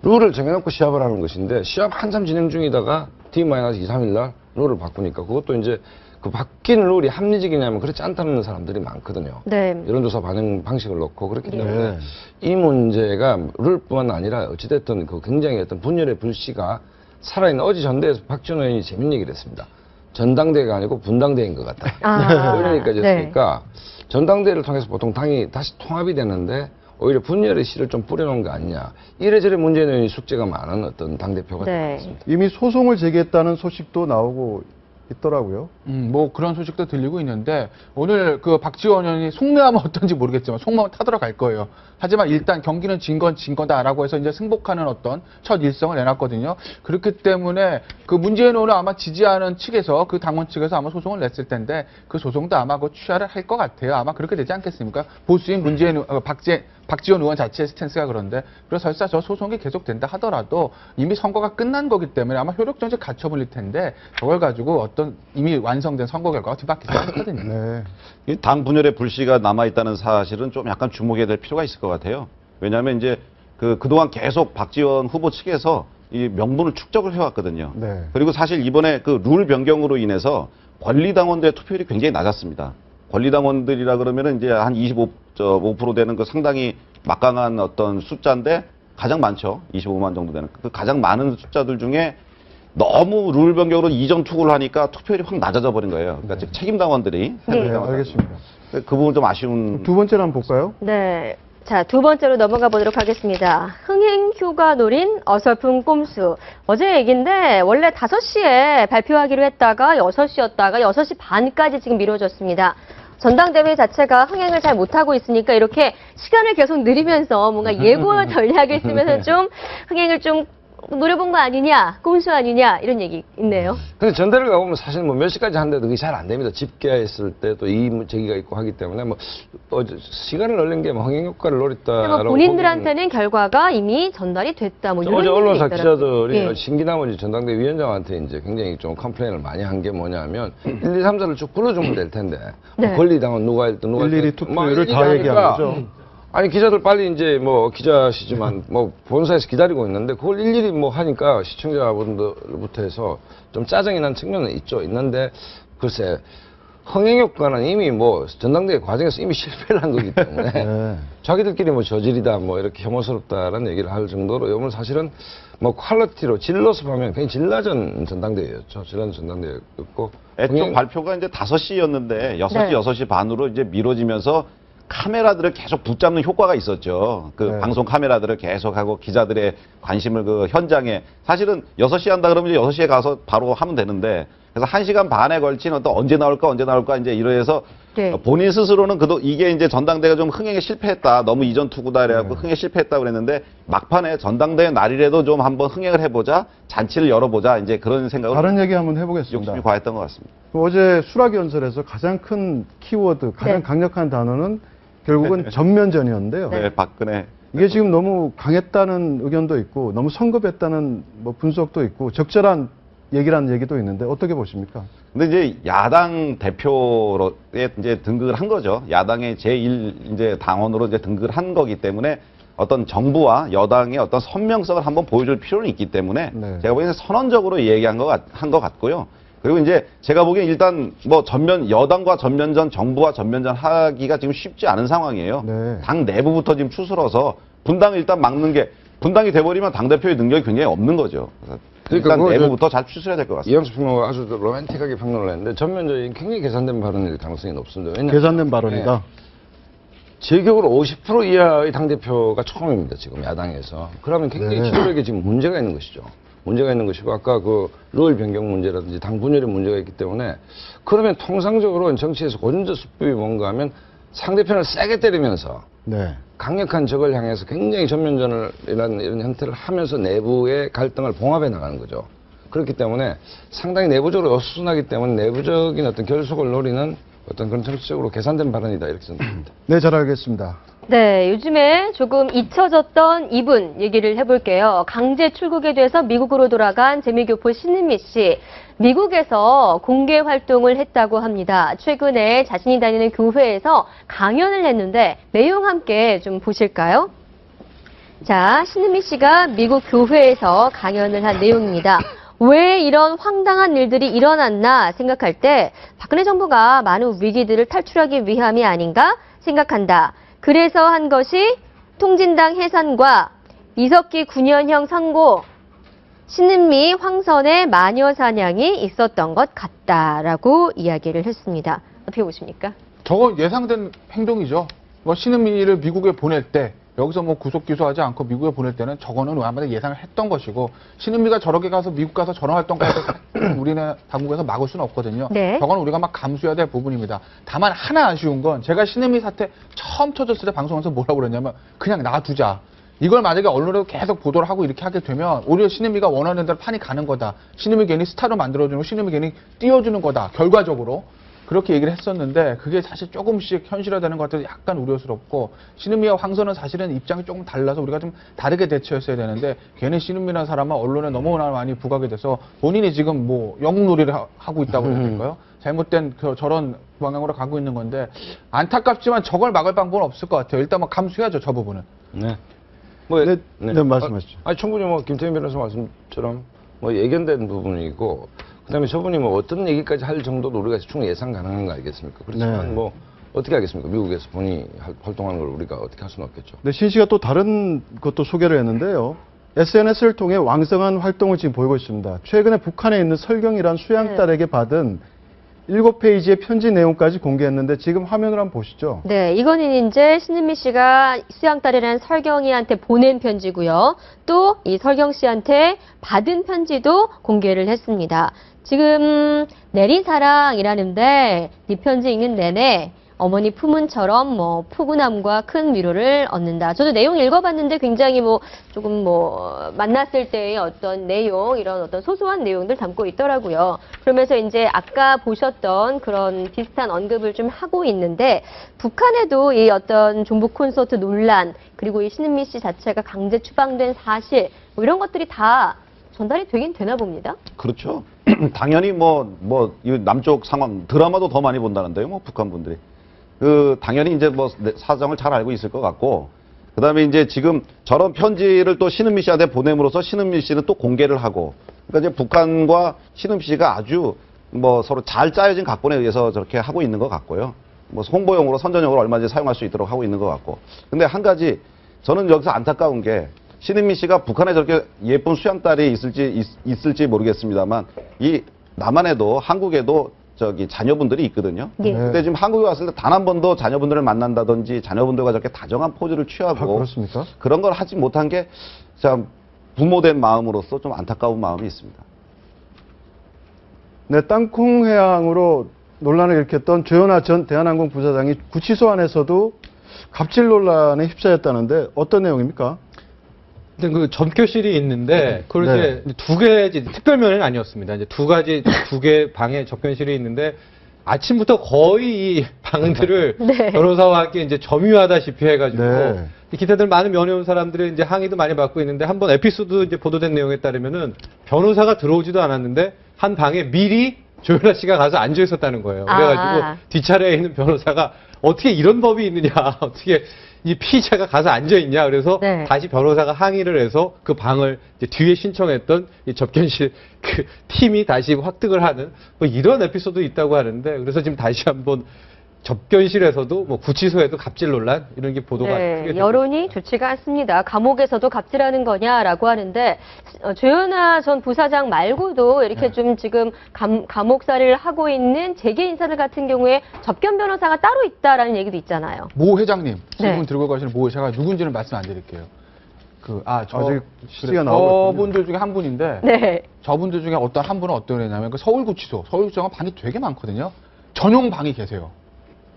룰을 정해놓고 시합을 하는 것인데 시합 한참 진행 중이다가 D-2, 3일 날 룰을 바꾸니까 그것도 이제 그 바뀐 룰이 합리적이냐면 그렇지 않다는 사람들이 많거든요. 네. 여론조사 반응 방식을 놓고 그렇기 때문에 네. 이 문제가 룰뿐만 아니라 어찌됐든 그 굉장히 어떤 분열의 불씨가 살아있는 어제 전대에서 박지원 의원이 재밌는 얘기를 했습니다. 전당대회가 아니고 분당대회인 것 같다. 그러니까 이랬으니까 전당대회를 통해서 보통 당이 다시 통합이 되는데 오히려 분열의 씨를 좀 뿌려놓은 거 아니냐. 이래저래 문재인 의원이 숙제가 많은 어떤 당대표가 되었습니다. 이미 소송을 제기했다는 소식도 나오고 있더라고요. 뭐 그런 소식도 들리고 있는데 오늘 그 박지원 의원이 속내하면 어떤지 모르겠지만 속마음 타들어 갈 거예요. 하지만 일단 경기는 진 거다라고 해서 이제 승복하는 어떤 첫 일성을 내놨거든요. 그렇기 때문에 그 문재인 의원을 아마 지지하는 측에서 그 당원 측에서 아마 소송을 냈을 텐데 그 소송도 아마 그 취하를 할 것 같아요. 아마 그렇게 되지 않겠습니까? 보수인 박지원 의원 자체의 스탠스가 그런데 그래서 설사 저 소송이 계속된다 하더라도 이미 선거가 끝난 거기 때문에 아마 효력 정지 갖춰버릴 텐데 저걸 가지고 어떤 이미 완성된 선거 결과가 뒤바뀌지 않거든요. 네. 이 당 분열의 불씨가 남아있다는 사실은 좀 약간 주목해야 될 필요가 있을 것 같아요. 왜냐하면 이제 그동안 계속 박지원 후보 측에서 이 명분을 축적을 해왔거든요. 네. 그리고 사실 이번에 그 룰 변경으로 인해서 권리당원들의 투표율이 굉장히 낮았습니다. 권리당원들이라 그러면은 이제 한 25% 되는 그 상당히 막강한 어떤 숫자인데 가장 많죠. 25만 정도 되는. 그 가장 많은 숫자들 중에 너무 룰 변경으로 이전 투구를 하니까 투표율이 확 낮아져 버린 거예요. 그러니까 즉 책임당원들이. 네, 알겠습니다. 그 부분 좀 아쉬운. 두 번째로 한번 볼까요? 네. 자, 두 번째로 넘어가 보도록 하겠습니다. 흥행휴가 노린 어설픈 꼼수. 어제 얘기인데 원래 5시에 발표하기로 했다가 6시였다가 6시 반까지 지금 미뤄졌습니다. 전당대회 자체가 흥행을 잘 못하고 있으니까 이렇게 시간을 계속 늘리면서 뭔가 예고 전략을 쓰면서 좀 흥행을 좀 노려본 거 아니냐, 꼼수 아니냐 이런 얘기 있네요. 근데 전대를 가보면 사실 뭐 몇 시까지 하는데도 그게 잘 안 됩니다. 집계했을 때 또 이 제기가 있고 하기 때문에 뭐 시간을 늘린 게 뭐 흥행 효과를 노렸다라고. 뭐 본인들한테는 결과가 이미 전달이 됐다. 뭐 이런 어제 언론사 얘기가 있더라고요. 기자들이 예. 신기나머지 전당대 위원장한테 이제 굉장히 좀 컴플레인을 많이 한 게 뭐냐면 1, 2, 3, 4를 쭉 불러주면 될 텐데 네. 뭐 권리당원 누가 했든 누가 일일이 투표율을 다 얘기한 거죠. 아니 기자들 빨리 이제 뭐 기자시지만 뭐 본사에서 기다리고 있는데 그걸 일일이 뭐 하니까 시청자분들부터 해서 좀 짜증이 난 측면은 있는데 글쎄 흥행 효과는 이미 뭐 전당대회 과정에서 이미 실패를 한 거기 때문에 네. 자기들끼리 뭐 저질이다 뭐 이렇게 혐오스럽다라는 얘기를 할 정도로 오늘 사실은 뭐 퀄리티로 질로서 보면 굉장히 질 낮은 전당대회였죠. 질 낮은 전당대회였고 애초 발표가 이제 5시였는데 6시, 네. 6시 반으로 이제 미뤄지면서 카메라들을 계속 붙잡는 효과가 있었죠. 그 네. 방송 카메라들을 계속하고 기자들의 관심을 그 현장에 사실은 6시에 한다 그러면 이제 6시에 가서 바로 하면 되는데 그래서 1시간 반에 걸친 어떤 언제 나올까 이제 이러해서 네. 본인 스스로는 이게 이제 전당대회가 좀 흥행에 실패했다. 너무 이전 투구다 그래갖고 흥행에 실패했다 그랬는데 막판에 전당대회 날이라도 좀 한번 흥행을 해보자. 잔치를 열어보자. 이제 그런 생각을 다른 얘기 한번 해보겠습니다. 욕심이 과했던 것 같습니다. 어제 수락연설에서 가장 큰 키워드, 가장 네. 강력한 단어는 결국은 전면전이었는데요. 네, 박근혜 이게 지금 너무 강했다는 의견도 있고 너무 성급했다는 뭐 분석도 있고 적절한 얘기라는 얘기도 있는데 어떻게 보십니까? 근데 이제 야당 대표로에 이제 등극을 한 거죠. 야당의 제1 이제 당원으로 이제 등극을 한 거기 때문에 어떤 정부와 여당의 어떤 선명성을 한번 보여줄 필요는 있기 때문에 제가 보기에는 선언적으로 얘기한 한 것 같고요. 그리고 이제 제가 보기엔 일단 뭐 여당과 전면전, 정부와 전면전 하기가 지금 쉽지 않은 상황이에요. 당 내부부터 지금 추스러서 분당을 일단 막는 게 분당이 돼버리면 당대표의 능력이 굉장히 없는 거죠. 그래서 일단 내부부터 잘 추스려야 될 것 같습니다. 이영수 평론가가 아주 로맨틱하게 평론을 했는데 전면적인 굉장히 계산된 발언일 가능성이 높습니다. 왜냐하면 계산된 발언이다. 제 기억으로 50% 이하의 당대표가 처음입니다. 지금 야당에서. 그러면 굉장히 지도력에 지금 문제가 있는 것이죠. 문제가 있는 것이고 아까 그 룰 변경 문제라든지 당 분열의 문제가 있기 때문에 그러면 통상적으로 정치에서 고전적 수법이 뭔가 하면 상대편을 세게 때리면서 강력한 적을 향해서 굉장히 전면전이라는 이런 형태를 하면서 내부의 갈등을 봉합해 나가는 거죠. 그렇기 때문에 상당히 내부적으로 어수선하기 때문에 내부적인 어떤 결속을 노리는 어떤 그런 정치적으로 계산된 발언이다 이렇게 생각합니다. 네, 잘 알겠습니다. 네, 요즘에 조금 잊혀졌던 이분 얘기를 해볼게요. 강제 출국에 돼서 미국으로 돌아간 재미교포 신은미 씨. 미국에서 공개 활동을 했다고 합니다. 최근에 자신이 다니는 교회에서 강연을 했는데 내용 함께 좀 보실까요? 자, 신은미 씨가 미국 교회에서 강연을 한 내용입니다. 왜 이런 황당한 일들이 일어났나 생각할 때 박근혜 정부가 많은 위기들을 탈출하기 위함이 아닌가 생각한다. 그래서 한 것이 통진당 해산과 이석기 9년형 선고, 신은미 황선의 마녀 사냥이 있었던 것 같다라고 이야기를 했습니다. 어떻게 보십니까? 저거 예상된 행동이죠. 뭐 신은미를 미국에 보낼 때 여기서 뭐 구속 기소하지 않고 미국에 보낼 때는 저거는 아마도 예상을 했던 것이고 신은미가 저렇게 가서 미국 가서 저런 활동까지 우리나라 당국에서 막을 수는 없거든요. 저건 우리가 막 감수해야 될 부분입니다. 다만 하나 아쉬운 건 제가 신은미 사태 처음 터졌을 때 방송에서 뭐라고 그랬냐면 그냥 놔두자. 이걸 만약에 언론에서 계속 보도를 하고 이렇게 하게 되면 오히려 신은미가 원하는 대로 판이 가는 거다. 신은미 괜히 스타로 만들어주는 거, 신은미 괜히 띄워주는 거다. 결과적으로. 그렇게 얘기를 했었는데 그게 사실 조금씩 현실화되는 것 같아서 약간 우려스럽고 신은미와 황선은 사실은 입장이 조금 달라서 우리가 좀 다르게 대처했어야 되는데 괜히 신은미라는 사람은 언론에 너무나 많이 부각이 돼서 본인이 지금 뭐 영웅놀이를 하고 있다고 해야 될까요? 잘못된 저런 방향으로 가고 있는 건데 안타깝지만 저걸 막을 방법은 없을 것 같아요. 일단 뭐 감수해야죠, 저 부분은. 네. 말씀하시죠. 충분히 뭐 김태현 변호사 말씀처럼 뭐 예견된 부분이고 그다음에 저분이 뭐 어떤 얘기까지 할 정도로 우리가 충분히 예상 가능한 거 알겠습니까? 그렇지만 뭐 어떻게 하겠습니까? 미국에서 본인이 활동하는 걸 우리가 어떻게 할 수는 없겠죠. 네, 신 씨가 또 다른 것도 소개를 했는데요. SNS를 통해 왕성한 활동을 지금 보이고 있습니다. 최근에 북한에 있는 설경이란 수양딸에게 받은 7페이지의 편지 내용까지 공개했는데 지금 화면을 한번 보시죠. 네, 이거는 이제 신은미 씨가 수양딸이라는 설경이한테 보낸 편지고요. 또 이 설경 씨한테 받은 편지도 공개를 했습니다. 지금 내리사랑이라는데 이 편지 읽는 내내 어머니 품은처럼 뭐 푸근함과 큰 위로를 얻는다. 저도 내용 읽어봤는데 굉장히 뭐 조금 뭐 만났을 때의 어떤 내용, 이런 어떤 소소한 내용들 담고 있더라고요. 그러면서 이제 아까 보셨던 그런 비슷한 언급을 좀 하고 있는데 북한에도 이 어떤 종북 콘서트 논란 그리고 이 신은미 씨 자체가 강제 추방된 사실 뭐 이런 것들이 다 전달이 되긴 되나 봅니다. 그렇죠. 당연히 이 남쪽 상황 드라마도 더 많이 본다는데요, 뭐 북한 분들이. 당연히 이제 뭐 사정을 잘 알고 있을 것 같고, 그 다음에 이제 지금 저런 편지를 또 신은미 씨한테 보냄으로써 신은미 씨는 또 공개를 하고, 그러니까 이제 북한과 신은미 씨가 아주 뭐 서로 잘 짜여진 각본에 의해서 저렇게 하고 있는 것 같고요. 뭐 홍보용으로 선전용으로 얼마든지 사용할 수 있도록 하고 있는 것 같고. 근데 한 가지 저는 여기서 안타까운 게 신은미 씨가 북한에 저렇게 예쁜 수양딸이 있을지 모르겠습니다만 이 남한에도 한국에도 자녀분들이 있거든요. 근데 지금 한국에 왔을 때 단 한 번도 자녀분들을 만난다든지 자녀분들과 저렇게 다정한 포즈를 취하고 그렇습니까? 그런 걸 하지 못한 게 참 부모된 마음으로서 좀 안타까운 마음이 있습니다. 네, 땅콩 해양으로 논란을 일으켰던 조현아 전 대한항공 부사장이 구치소 안에서도 갑질 논란에 휩싸였다는데 어떤 내용입니까? 근데 그 접교실이 있는데 그걸 이제 두 개 특별면은 아니었습니다. 이제 두 개 방에 접견실이 있는데 아침부터 거의 이 방들을 네. 변호사와 함께 이제 점유하다시피 해가지고 네. 기타들 많은 면회온 사람들이 이제 항의도 많이 받고 있는데 한번 에피소드 이제 보도된 내용에 따르면은 변호사가 들어오지도 않았는데 한 방에 미리 조연아 씨가 가서 앉아 있었다는 거예요. 그래가지고 뒷차례에 있는 변호사가 어떻게 이런 법이 있느냐, 어떻게 이 피의자가 가서 앉아 있냐, 그래서 네. 다시 변호사가 항의를 해서 그 방을 이제 뒤에 신청했던 이 접견실 그 팀이 다시 확득을 하는 뭐 이런 에피소드 있다고 하는데 그래서 지금 다시 한번 접견실에서도 뭐 구치소에도 갑질 논란 이런 게 보도가 크게 되고 여론이 좋지가 않습니다. 감옥에서도 갑질하는 거냐라고 하는데 조현아 전 부사장 말고도 이렇게 좀 지금 감옥살이를 하고 있는 재계 인사들 같은 경우에 접견 변호사가 따로 있다라는 얘기도 있잖아요. 모 회장님, 네. 지금 들고 가시는 모 회장가 누군지는 말씀 안 드릴게요. 아직 시기가 나오고 저분들 중에 한 분인데 네. 저분들 중에 어떤 한 분은 어떤 애냐면 그 서울구치소가 방이 되게 많거든요. 전용 방이 계세요.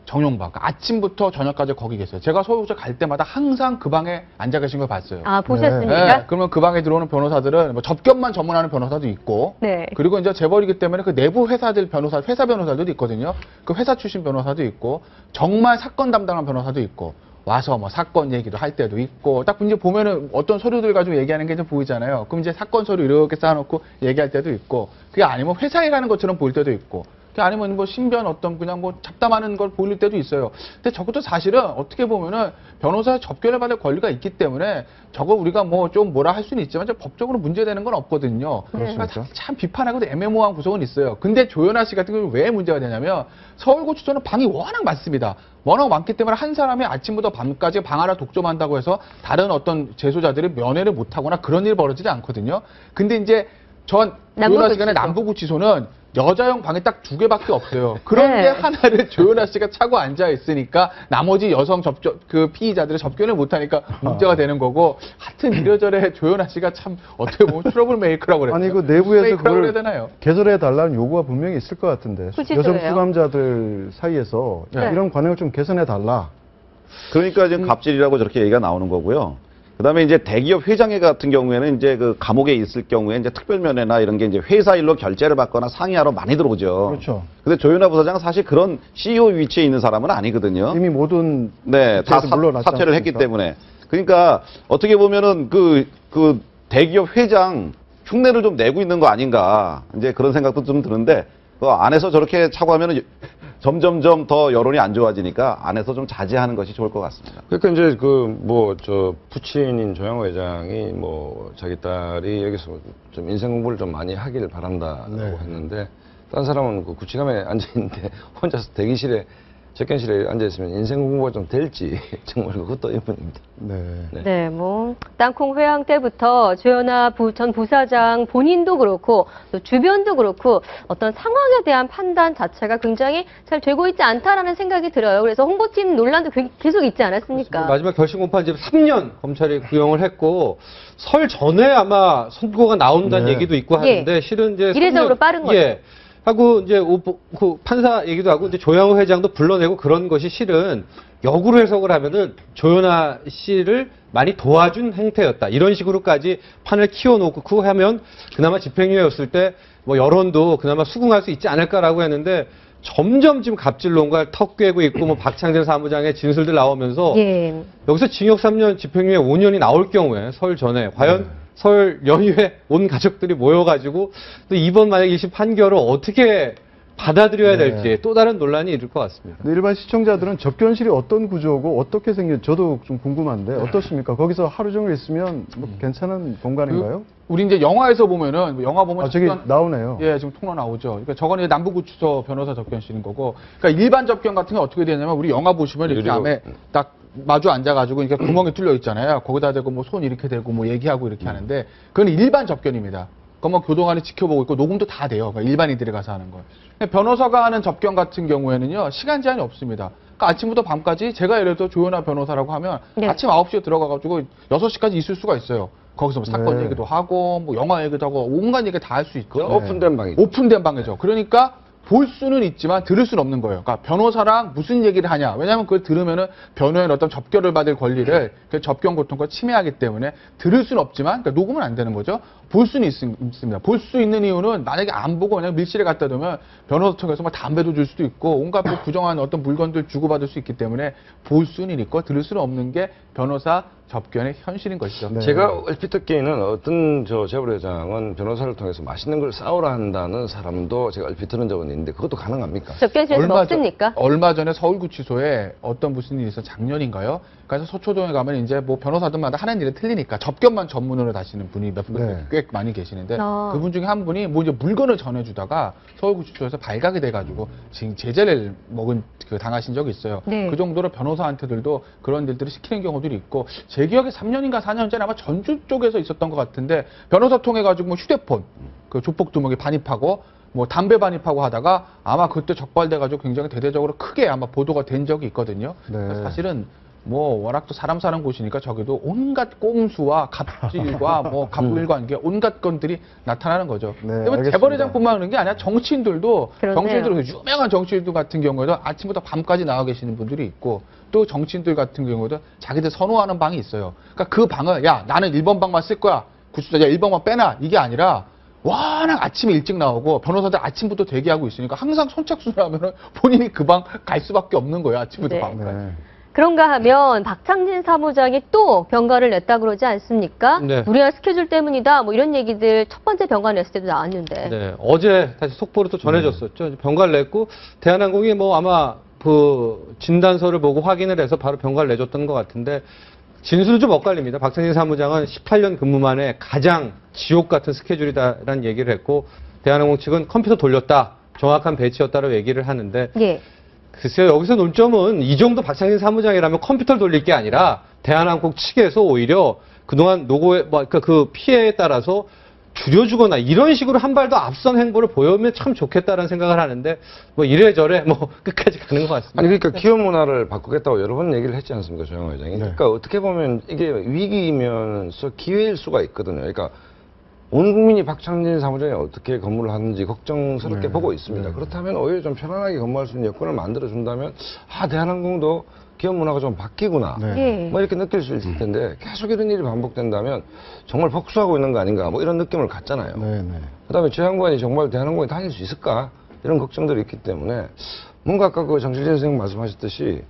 전용방. 그러니까 아침부터 저녁까지 거기 계세요. 제가 서울구치소 갈 때마다 항상 그 방에 앉아 계신 걸 봤어요. 아, 보셨습니까? 네. 그러면 그 방에 들어오는 변호사들은 뭐 접견만 전문하는 변호사도 있고, 네. 그리고 이제 재벌이기 때문에 그 내부 회사들 회사 변호사들도 있거든요. 그 회사 출신 변호사도 있고, 정말 사건 담당한 변호사도 있고, 와서 뭐 사건 얘기도 할 때도 있고, 딱 이제 보면은 어떤 서류들 가지고 얘기하는 게 좀 보이잖아요. 그럼 이제 사건 서류 이렇게 쌓아놓고 얘기할 때도 있고, 그게 아니면 회사에 가는 것처럼 보일 때도 있고, 그게 아니면 뭐 신변 어떤 그냥 뭐 잡담하는 걸 보일 때도 있어요. 근데 저것도 사실은 어떻게 보면은 변호사의 접견을 받을 권리가 있기 때문에 저거 우리가 뭐 좀 뭐라 할 수는 있지만 법적으로 문제되는 건 없거든요. 그러니까 참 비판하고도 애매모호한 구석은 있어요. 근데 조현아 씨 같은 경우는 왜 문제가 되냐면 서울구치소는 방이 워낙 많습니다. 워낙 많기 때문에 한 사람이 아침부터 밤까지 방 하나 독점한다고 해서 다른 어떤 재소자들이 면회를 못하거나 그런 일이 벌어지지 않거든요. 근데 이제 조현아 씨간의 남부구치소는 여자용 방이 딱 2개밖에 없어요. 그런데 하나를 조현아 씨가 차고 앉아 있으니까 나머지 여성 피의자들이 접견을 못하니까 문제가 되는 거고, 하여튼 이래저래 조현아 씨가 참 어떻게 보면 트러블 메이커라고 그랬죠. 아니 그 내부에서 그걸 되나요? 개설해 달라는 요구가 분명히 있을 것 같은데 구치소예요? 여성 수감자들 사이에서 네. 이런 관행을 좀 개선해 달라. 그러니까 지금 갑질이라고 저렇게 얘기가 나오는 거고요. 그다음에 이제 대기업 회장회 같은 경우에는 이제 그 감옥에 있을 경우에 이제 특별면회나 이런 게 이제 회사 일로 결재를 받거나 상의하러 많이 들어오죠. 그렇죠. 근데 조현아 부사장은 사실 그런 CEO 위치에 있는 사람은 아니거든요. 이미 모든 다 사퇴를 했기 때문에. 그러니까 어떻게 보면은 그 대기업 회장 흉내를 좀 내고 있는 거 아닌가. 이제 그런 생각도 좀 드는데 그 안에서 저렇게 차고 하면은 점점점 더 여론이 안 좋아지니까 안에서 좀 자제하는 것이 좋을 것 같습니다. 그러니까 이제 부친인 조양호 회장이 자기 딸이 여기서 좀 인생 공부를 좀 많이 하길 바란다고 했는데, 다른 사람은 그 구치감에 앉아 있는데 혼자서 대기실에 접견실에 앉아 있으면 인생 공부가 좀 될지 정말 그것도 의문입니다. 네, 땅콩 회항 때부터 조현아 전 부사장 본인도 그렇고 또 주변도 그렇고 어떤 상황에 대한 판단 자체가 굉장히 잘 되고 있지 않다라는 생각이 들어요. 그래서 홍보팀 논란도 계속 있지 않았습니까? 마지막 결심 공판 이제 3년 검찰이 구형을 했고 설 전에 아마 선고가 나온다는 얘기도 있고 하는데 실은 이제 이례적으로 빠른 거죠. 하고 이제 그 판사 얘기도 하고 이제 조양호 회장도 불러내고 그런 것이 실은 역으로 해석을 하면은 조현아 씨를 많이 도와준 행태였다. 이런 식으로까지 판을 키워놓고 하면 그나마 집행유예였을 때 여론도 그나마 수긍할 수 있지 않을까라고 했는데 점점 지금 갑질론과 턱 꿰고 있고 박창진 사무장의 진술들 나오면서 여기서 징역 3년 집행유예 5년이 나올 경우에 설 전에 과연 설 연휴에 온 가족들이 모여가지고 또 이번 만약 1심 판결을 어떻게 받아들여야 될지 또 다른 논란이 있을 것 같습니다. 일반 시청자들은 접견실이 어떤 구조고 어떻게 생긴 저도 좀 궁금한데 어떻습니까? 거기서 하루 종일 있으면 괜찮은 공간인가요? 우리 이제 영화에서 보면은 영화 보면 저기 나오네요. 예, 지금 통로 나오죠. 그러니까 저거는 남부구치소 변호사 접견실인 거고, 그러니까 일반 접견 같은 게 어떻게 되냐면 우리 영화 보시면 이렇게 안에 딱 마주 앉아가지고 이렇게 구멍이 뚫려 있잖아요. 거기다 대고 손 이렇게 대고 얘기하고 이렇게 하는데 그건 일반 접견입니다. 그건 교도관이 지켜보고 있고 녹음도 다 돼요. 그러니까 일반인들이 가서 하는 거. 변호사가 하는 접견 같은 경우에는요 시간 제한이 없습니다. 그러니까 아침부터 밤까지 제가 예를 들어 조현아 변호사라고 하면 아침 9시에 들어가가지고 6시까지 있을 수가 있어요. 거기서 사건 얘기도 하고 영화 얘기도 하고 온갖 얘기 다 할 수 있죠. 오픈된 방이죠. 오픈된 방이죠. 그러니까 볼 수는 있지만 들을 수는 없는 거예요. 그러니까 변호사랑 무슨 얘기를 하냐. 왜냐하면 그걸 들으면은 변호인 어떤 접견을 받을 권리를 그 접견 고통과 침해하기 때문에 들을 수는 없지만 그러니까 녹음은 안 되는 거죠. 볼 수는 있습니다. 볼 수 있는 이유는 만약에 안 보고 그냥 밀실에 갖다 두면 변호사청에서 뭐 담배도 줄 수도 있고 온갖 뭐 부정한 어떤 물건들 주고받을 수 있기 때문에 볼 수는 있고 들을 수는 없는 게 변호사 접견의 현실인 것이죠. 네. 제가 얼핏 듣기에는 어떤 재벌회장은 변호사를 통해서 맛있는 걸 싸우라 한다는 사람도 제가 얼핏 들은 적은 있는데 그것도 가능합니까? 접견실에서 먹습니까? 얼마 전에 서울구치소에 어떤 무슨 일이 있어 작년인가요? 그래서 서초동에 가면 이제 뭐 변호사들마다 하는 일이 틀리니까 접견만 전문으로 다시는 분이 몇 분 꽤 많이 계시는데 그분 중에 한 분이 뭐 이제 물건을 전해주다가 서울구치소에서 발각이 돼가지고 지금 제재를 먹은 당하신 적이 있어요. 네. 그 정도로 변호사한테들도 그런 일들을 시키는 경우들이 있고 제 기억에 3년인가 4년 전에 아마 전주 쪽에서 있었던 것 같은데 변호사 통해 가지고 뭐 휴대폰 그 조폭 두목이 반입하고 뭐 담배 반입하고 하다가 아마 그때 적발돼 가지고 굉장히 대대적으로 크게 아마 보도가 된 적이 있거든요. 네. 사실은 뭐 워낙 또 사람 사는 곳이니까 저기도 온갖 꼼수와 갑질과 뭐 갑불관계 온갖 건들이 나타나는 거죠. 네, 근데 재벌회장뿐만 그런 게 아니라 정치인들도 정치인들 유명한 정치인들 같은 경우에도 아침부터 밤까지 나와 계시는 분들이 있고 또 정치인들 같은 경우도 자기들 선호하는 방이 있어요. 그러니까 그 방을 야 나는 1번 방만 쓸 거야. 구치소 야 1번만 빼놔. 이게 아니라 워낙 아침에 일찍 나오고 변호사들 아침부터 대기하고 있으니까 항상 선착순을 하면은 본인이 그 방 갈 수밖에 없는 거예요. 아침부터 밤까지. 그런가 하면 박창진 사무장이 또 병가를 냈다 그러지 않습니까? 네. 무리한 스케줄 때문이다. 뭐 이런 얘기들 첫 번째 병가 냈을 때도 나왔는데. 네, 어제 다시 속보로 또 전해졌었죠. 병가를 냈고 대한항공이 뭐 아마 그 진단서를 보고 확인을 해서 바로 병가를 내줬던 것 같은데 진술은 좀 엇갈립니다. 박창진 사무장은 18년 근무 만에 가장 지옥 같은 스케줄이다라는 얘기를 했고 대한항공 측은 컴퓨터 돌렸다. 정확한 배치였다라고 얘기를 하는데 예. 글쎄요, 여기서 논점은 이 정도 박창진 사무장이라면 컴퓨터를 돌릴 게 아니라 대한항공 측에서 오히려 그동안 노고의 그 피해에 따라서 줄여주거나 이런 식으로 한 발 더 앞선 행보를 보여면 참 좋겠다라는 생각을 하는데 뭐 이래저래 뭐 끝까지 가는 것 같습니다. 아니 그러니까 기업 문화를 바꾸겠다고 여러 번 얘기를 했지 않습니까, 조영호 회장이. 그러니까 어떻게 보면 이게 위기이면서 기회일 수가 있거든요. 그러니까 온 국민이 박창진 사무장이 어떻게 근무를 하는지 걱정스럽게 보고 있습니다. 그렇다면 오히려 좀 편안하게 근무할 수 있는 여건을 만들어준다면 대한항공도 기업 문화가 좀 바뀌구나 뭐 이렇게 느낄 수 있을 텐데 계속 이런 일이 반복된다면 정말 복수하고 있는 거 아닌가 뭐 이런 느낌을 갖잖아요. 그다음에 저 양반이 정말 대한항공에 다닐 수 있을까 이런 걱정들이 있기 때문에 뭔가 아까 그 정실진 선생님 말씀하셨듯이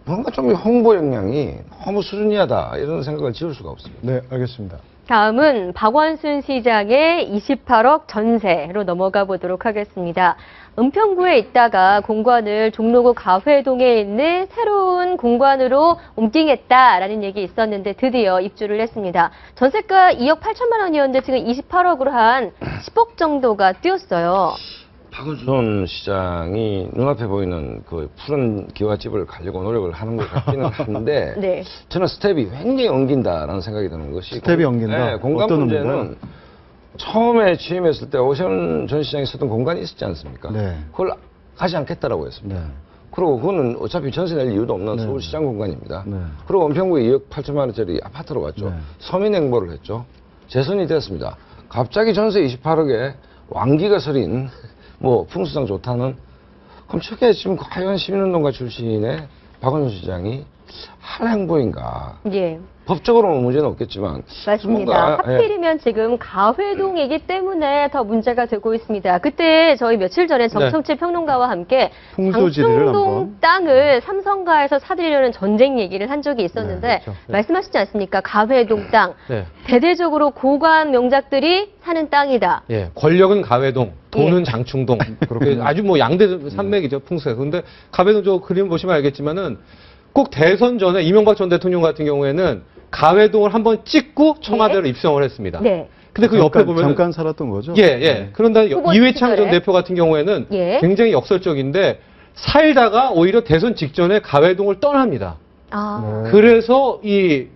뭔가 좀 홍보 역량이 너무 수준이하다 이런 생각을 지울 수가 없습니다. 네, 알겠습니다. 다음은 박원순 시장의 28억 전세로 넘어가 보도록 하겠습니다. 은평구에 있다가 공관을 종로구 가회동에 있는 새로운 공관으로 옮기겠다라는 얘기 있었는데 드디어 입주를 했습니다. 전세가 2억 8천만 원이었는데 지금 28억으로 한 10억 정도가 뛰었어요. 박원순 시장이 눈앞에 보이는 그 푸른 기와집을 가려고 노력을 하는 것 같기는 한데 네. 저는 스텝이 굉장히 엉긴다라는 생각이 드는 것이 스텝이 엉긴다? 네, 공간 어떤 문제는 의미인가요? 처음에 취임했을 때 오세훈 전 시장이 썼던 공간이 있었지 않습니까? 네. 그걸 가지 않겠다라고 했습니다. 그리고 그거는 어차피 전세 낼 이유도 없는 서울시장 공간입니다. 그리고 은평구에 2억 8천만 원짜리 아파트로 갔죠. 서민행보를 했죠. 재선이 됐습니다. 갑자기 전세 28억에 왕기가 서린 뭐 풍수상 좋다는 그럼 저게 지금 과연 시민운동가 출신의 박원순 시장이 할 행보인가? 예. 법적으로는 문제는 없겠지만 맞습니다. 하필이면 지금 가회동이기 때문에 더 문제가 되고 있습니다. 그때 저희 며칠 전에 정청칠 평론가와 함께 장충동 땅을 삼성가에서 사들이려는 전쟁 얘기를 한 적이 있었는데 말씀하시지 않습니까? 가회동 땅. 대대적으로 고관 명작들이 사는 땅이다. 예, 권력은 가회동, 돈은 장충동. 아주 뭐 양대 산맥이죠, 풍수에. 그런데 가회동 저 그림 보시면 알겠지만은 꼭 대선 전에 이명박 전 대통령 같은 경우에는 가회동을 한번 찍고 청와대로 입성을 했습니다. 근데 그 옆에 보면 잠깐 살았던 거죠? 그런데 이회창 전 대표 같은 경우에는 굉장히 역설적인데 살다가 오히려 대선 직전에 가회동을 떠납니다. 그래서 이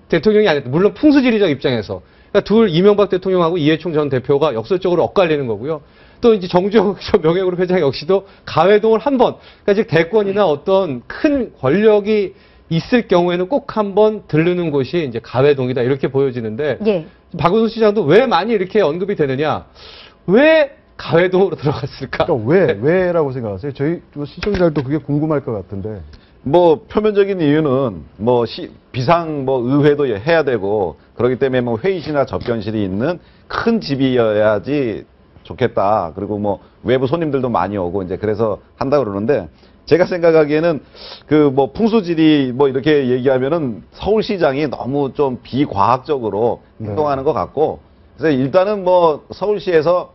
대통령이 아니라 물론 풍수지리적 입장에서 그러니까 이명박 대통령하고 이회창 전 대표가 역설적으로 엇갈리는 거고요. 또 이제 정주영 명예그룹 회장 역시도 가회동을 한번 그러니까 즉 대권이나 어떤 큰 권력이 있을 경우에는 꼭 한번 들르는 곳이 이제 가회동이다 이렇게 보여지는데 박원순 시장도 왜 많이 이렇게 언급이 되느냐? 왜 가회동으로 들어갔을까? 그러니까 왜라고 생각하세요? 저희 시청자들도 그게 궁금할 것 같은데. 뭐 표면적인 이유는 뭐 비상 뭐 의회도 해야 되고 그렇기 때문에 뭐 회의실이나 접견실이 있는 큰 집이어야지 좋겠다. 그리고 뭐 외부 손님들도 많이 오고 이제 그래서 한다 그러는데 제가 생각하기에는 그 뭐 풍수지리 뭐 이렇게 얘기하면은 서울시장이 너무 좀 비과학적으로 행동하는 것 같고 그래서 일단은 뭐 서울시에서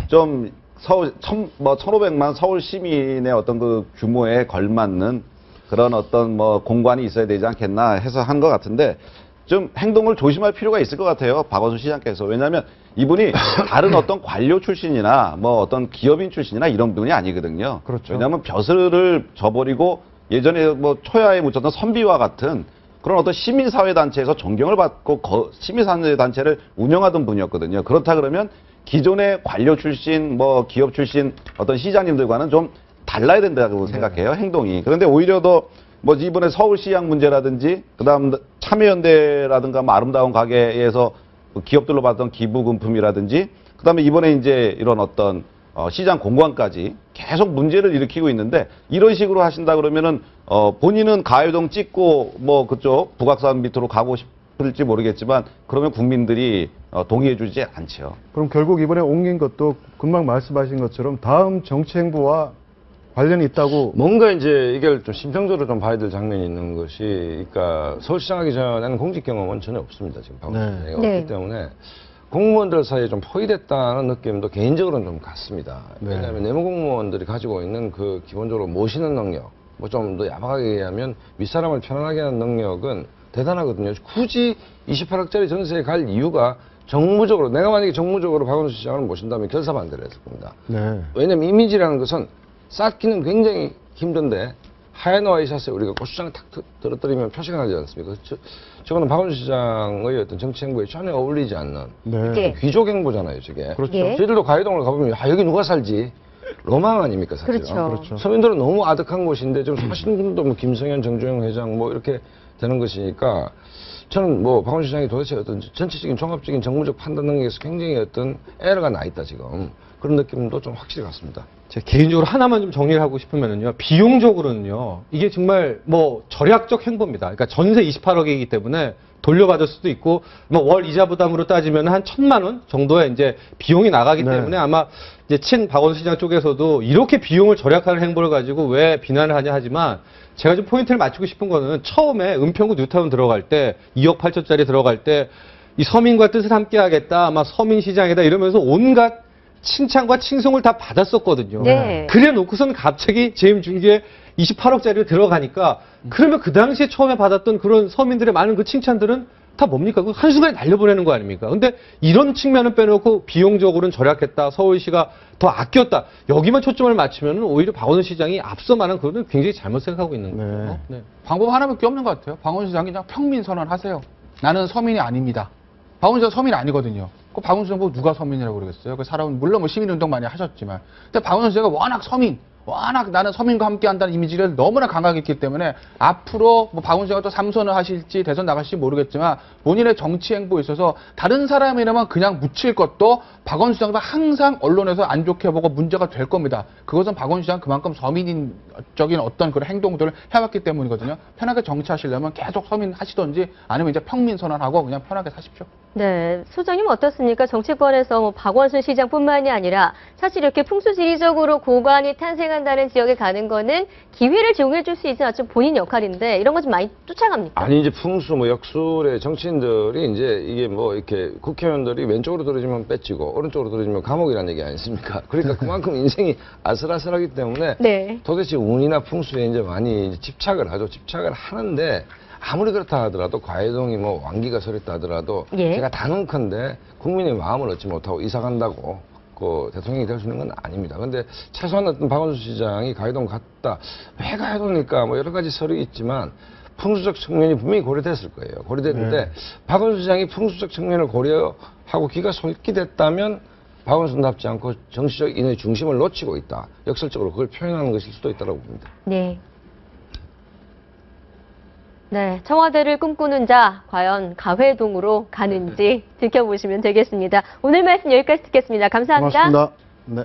좀 1,500만 서울 시민의 어떤 그 규모에 걸맞는 그런 어떤 뭐 공간이 있어야 되지 않겠나 해서 한 것 같은데 좀 행동을 조심할 필요가 있을 것 같아요. 박원순 시장께서. 왜냐하면 이분이 다른 어떤 관료 출신이나 뭐 어떤 기업인 출신이나 이런 분이 아니거든요. 그렇죠. 왜냐하면 벼슬을 져버리고 예전에 뭐 초야에 묻혔던 선비와 같은 그런 어떤 시민사회단체에서 존경을 받고 시민사회단체를 운영하던 분이었거든요. 그렇다 그러면 기존의 관료 출신, 뭐 기업 출신 어떤 시장님들과는 좀 달라야 된다고 생각해요, 행동이. 그런데 오히려 더 뭐 이번에 서울시장 문제라든지 그다음 참여연대라든가 뭐 아름다운 가게에서 기업들로 받던 기부금품이라든지 그다음에 이번에 이제 이런 어떤 시장 공관까지 계속 문제를 일으키고 있는데 이런 식으로 하신다 그러면은 본인은 가회동 찍고 뭐 그쪽 북악산 밑으로 가고 싶을지 모르겠지만 그러면 국민들이 동의해주지 않죠. 그럼 결국 이번에 옮긴 것도 금방 말씀하신 것처럼 다음 정치 행보와 관련이 있다고. 뭔가 이제 이걸 좀 심평적으로 좀 봐야 될 장면이 있는 것이, 그러니까 서울시장 하기 전에는 공직 경험은 전혀 없습니다. 지금 박원순 시장이 없기 때문에 공무원들 사이에 좀 포위됐다는 느낌도 개인적으로는 좀 같습니다. 왜냐하면 내무 공무원들이 가지고 있는 그 기본적으로 모시는 능력, 뭐 좀 더 야박하게 얘기하면 윗사람을 편안하게 하는 능력은 대단하거든요. 굳이 28억짜리 전세에 갈 이유가 정무적으로, 내가 만약에 정무적으로 박원순 시장을 모신다면 결사반대를 했을 겁니다. 왜냐하면 이미지라는 것은 쌓기는 굉장히 힘든데 하얀 와이샷에 우리가 고추장을 탁 떨어뜨리면 표시가 나지 않습니까? 저거는 박원순 시장의 어떤 정치 행보에 전혀 어울리지 않는 귀족 행보잖아요, 저게. 그렇죠. 저희들도 가회동을 가보면 여기 누가 살지? 로망 아닙니까, 사실은? 그렇죠. 서민들은 너무 아득한 곳인데 지금 사시는 분도 뭐 김성현, 정주영 회장 뭐 이렇게 되는 것이니까 저는 뭐 박원순 시장이 도대체 어떤 전체적인 종합적인 정무적 판단 능력에서 굉장히 어떤 에러가 나 있다 지금. 그런 느낌도 좀 확실히 같습니다. 제가 개인적으로 하나만 좀 정리를 하고 싶으면요. 비용적으로는요. 이게 정말 뭐 절약적 행보입니다. 그러니까 전세 28억이기 때문에 돌려받을 수도 있고 뭐 월 이자 부담으로 따지면 한 1,000만 원 정도의 이제 비용이 나가기 때문에 아마 이제 친 박원순 시장 쪽에서도 이렇게 비용을 절약하는 행보를 가지고 왜 비난을 하냐 하지만 제가 좀 포인트를 맞추고 싶은 거는 처음에 은평구 뉴타운 들어갈 때 2억 8천짜리 들어갈 때 이 서민과 뜻을 함께 하겠다. 아마 서민시장이다 이러면서 온갖 칭찬과 칭송을 다 받았었거든요. 그래 놓고선 갑자기 재임 중기에 28억짜리로 들어가니까 그러면 그 당시에 처음에 받았던 그런 서민들의 많은 그 칭찬들은 다 뭡니까? 그 한순간에 날려보내는 거 아닙니까? 근데 이런 측면은 빼놓고 비용적으로는 절약했다. 서울시가 더 아꼈다. 여기만 초점을 맞추면 오히려 박원순 시장이 앞서 말한 그거는 굉장히 잘못 생각하고 있는 거예요. 방법 하나밖에 없는 것 같아요. 박원순 시장이 그냥 평민 선언하세요. 나는 서민이 아닙니다. 박원순 시장 서민 아니거든요. 그 박원순 시장 보고 누가 서민이라고 그러겠어요? 그 사람은 물론 뭐 시민운동 많이 하셨지만, 근데 박원순 시장은 워낙 서민, 워낙 나는 서민과 함께 한다는 이미지를 너무나 강하게 했기 때문에 앞으로 뭐 박원순 씨가 또 3선을 하실지 대선 나가실지 모르겠지만 본인의 정치 행보에 있어서 다른 사람이라면 그냥 묻힐 것도 박원순 시장도 항상 언론에서 안 좋게 보고 문제가 될 겁니다. 그것은 박원순 시장 그만큼 서민적인 어떤 그런 행동들을 해왔기 때문이거든요. 편하게 정치하시려면 계속 서민 하시던지 아니면 이제 평민 선언하고 그냥 편하게 사십시오. 네, 소장님 어떻습니까? 정치권에서 뭐 박원순 시장뿐만이 아니라 사실 이렇게 풍수지리적으로 고관이 탄생한다는 지역에 가는 거는 기회를 제공해 줄 수 있는 아주 본인 역할인데 이런 거 좀 많이 쫓아갑니까? 아니 이제 풍수 뭐 역술의 정치인들이 이제 이게 뭐 이렇게 국회의원들이 왼쪽으로 들어지면 뺏지고 오른쪽으로 들어지면 감옥이라는 얘기 아니십니까? 그러니까 그만큼 인생이 아슬아슬하기 때문에 도대체 운이나 풍수에 이제 많이 이제 집착을 하죠. 집착을 하는데 아무리 그렇다 하더라도 가해동이 뭐 왕기가 서렸다 하더라도 제가 단언컨대 국민의 마음을 얻지 못하고 이사 간다고 그 대통령이 될 수 있는 건 아닙니다. 근데 최소한 어떤 박원순 시장이 가해동 갔다. 왜 가해동입니까? 뭐 여러 가지 설이 있지만 풍수적 측면이 분명히 고려됐을 거예요. 고려됐는데 박원순 시장이 풍수적 측면을 고려하고 귀가 솔깃했다면 박원순답지 않고 정치적 인의 중심을 놓치고 있다. 역설적으로 그걸 표현하는 것일 수도 있다고 봅니다. 네, 청와대를 꿈꾸는 자 과연 가회동으로 가는지 지켜보시면 되겠습니다. 오늘 말씀 여기까지 듣겠습니다. 감사합니다. 고맙습니다. 네.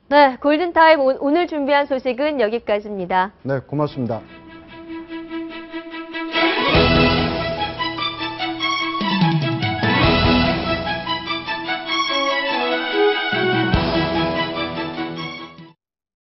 네, 골든타임 오늘 준비한 소식은 여기까지입니다. 네, 고맙습니다.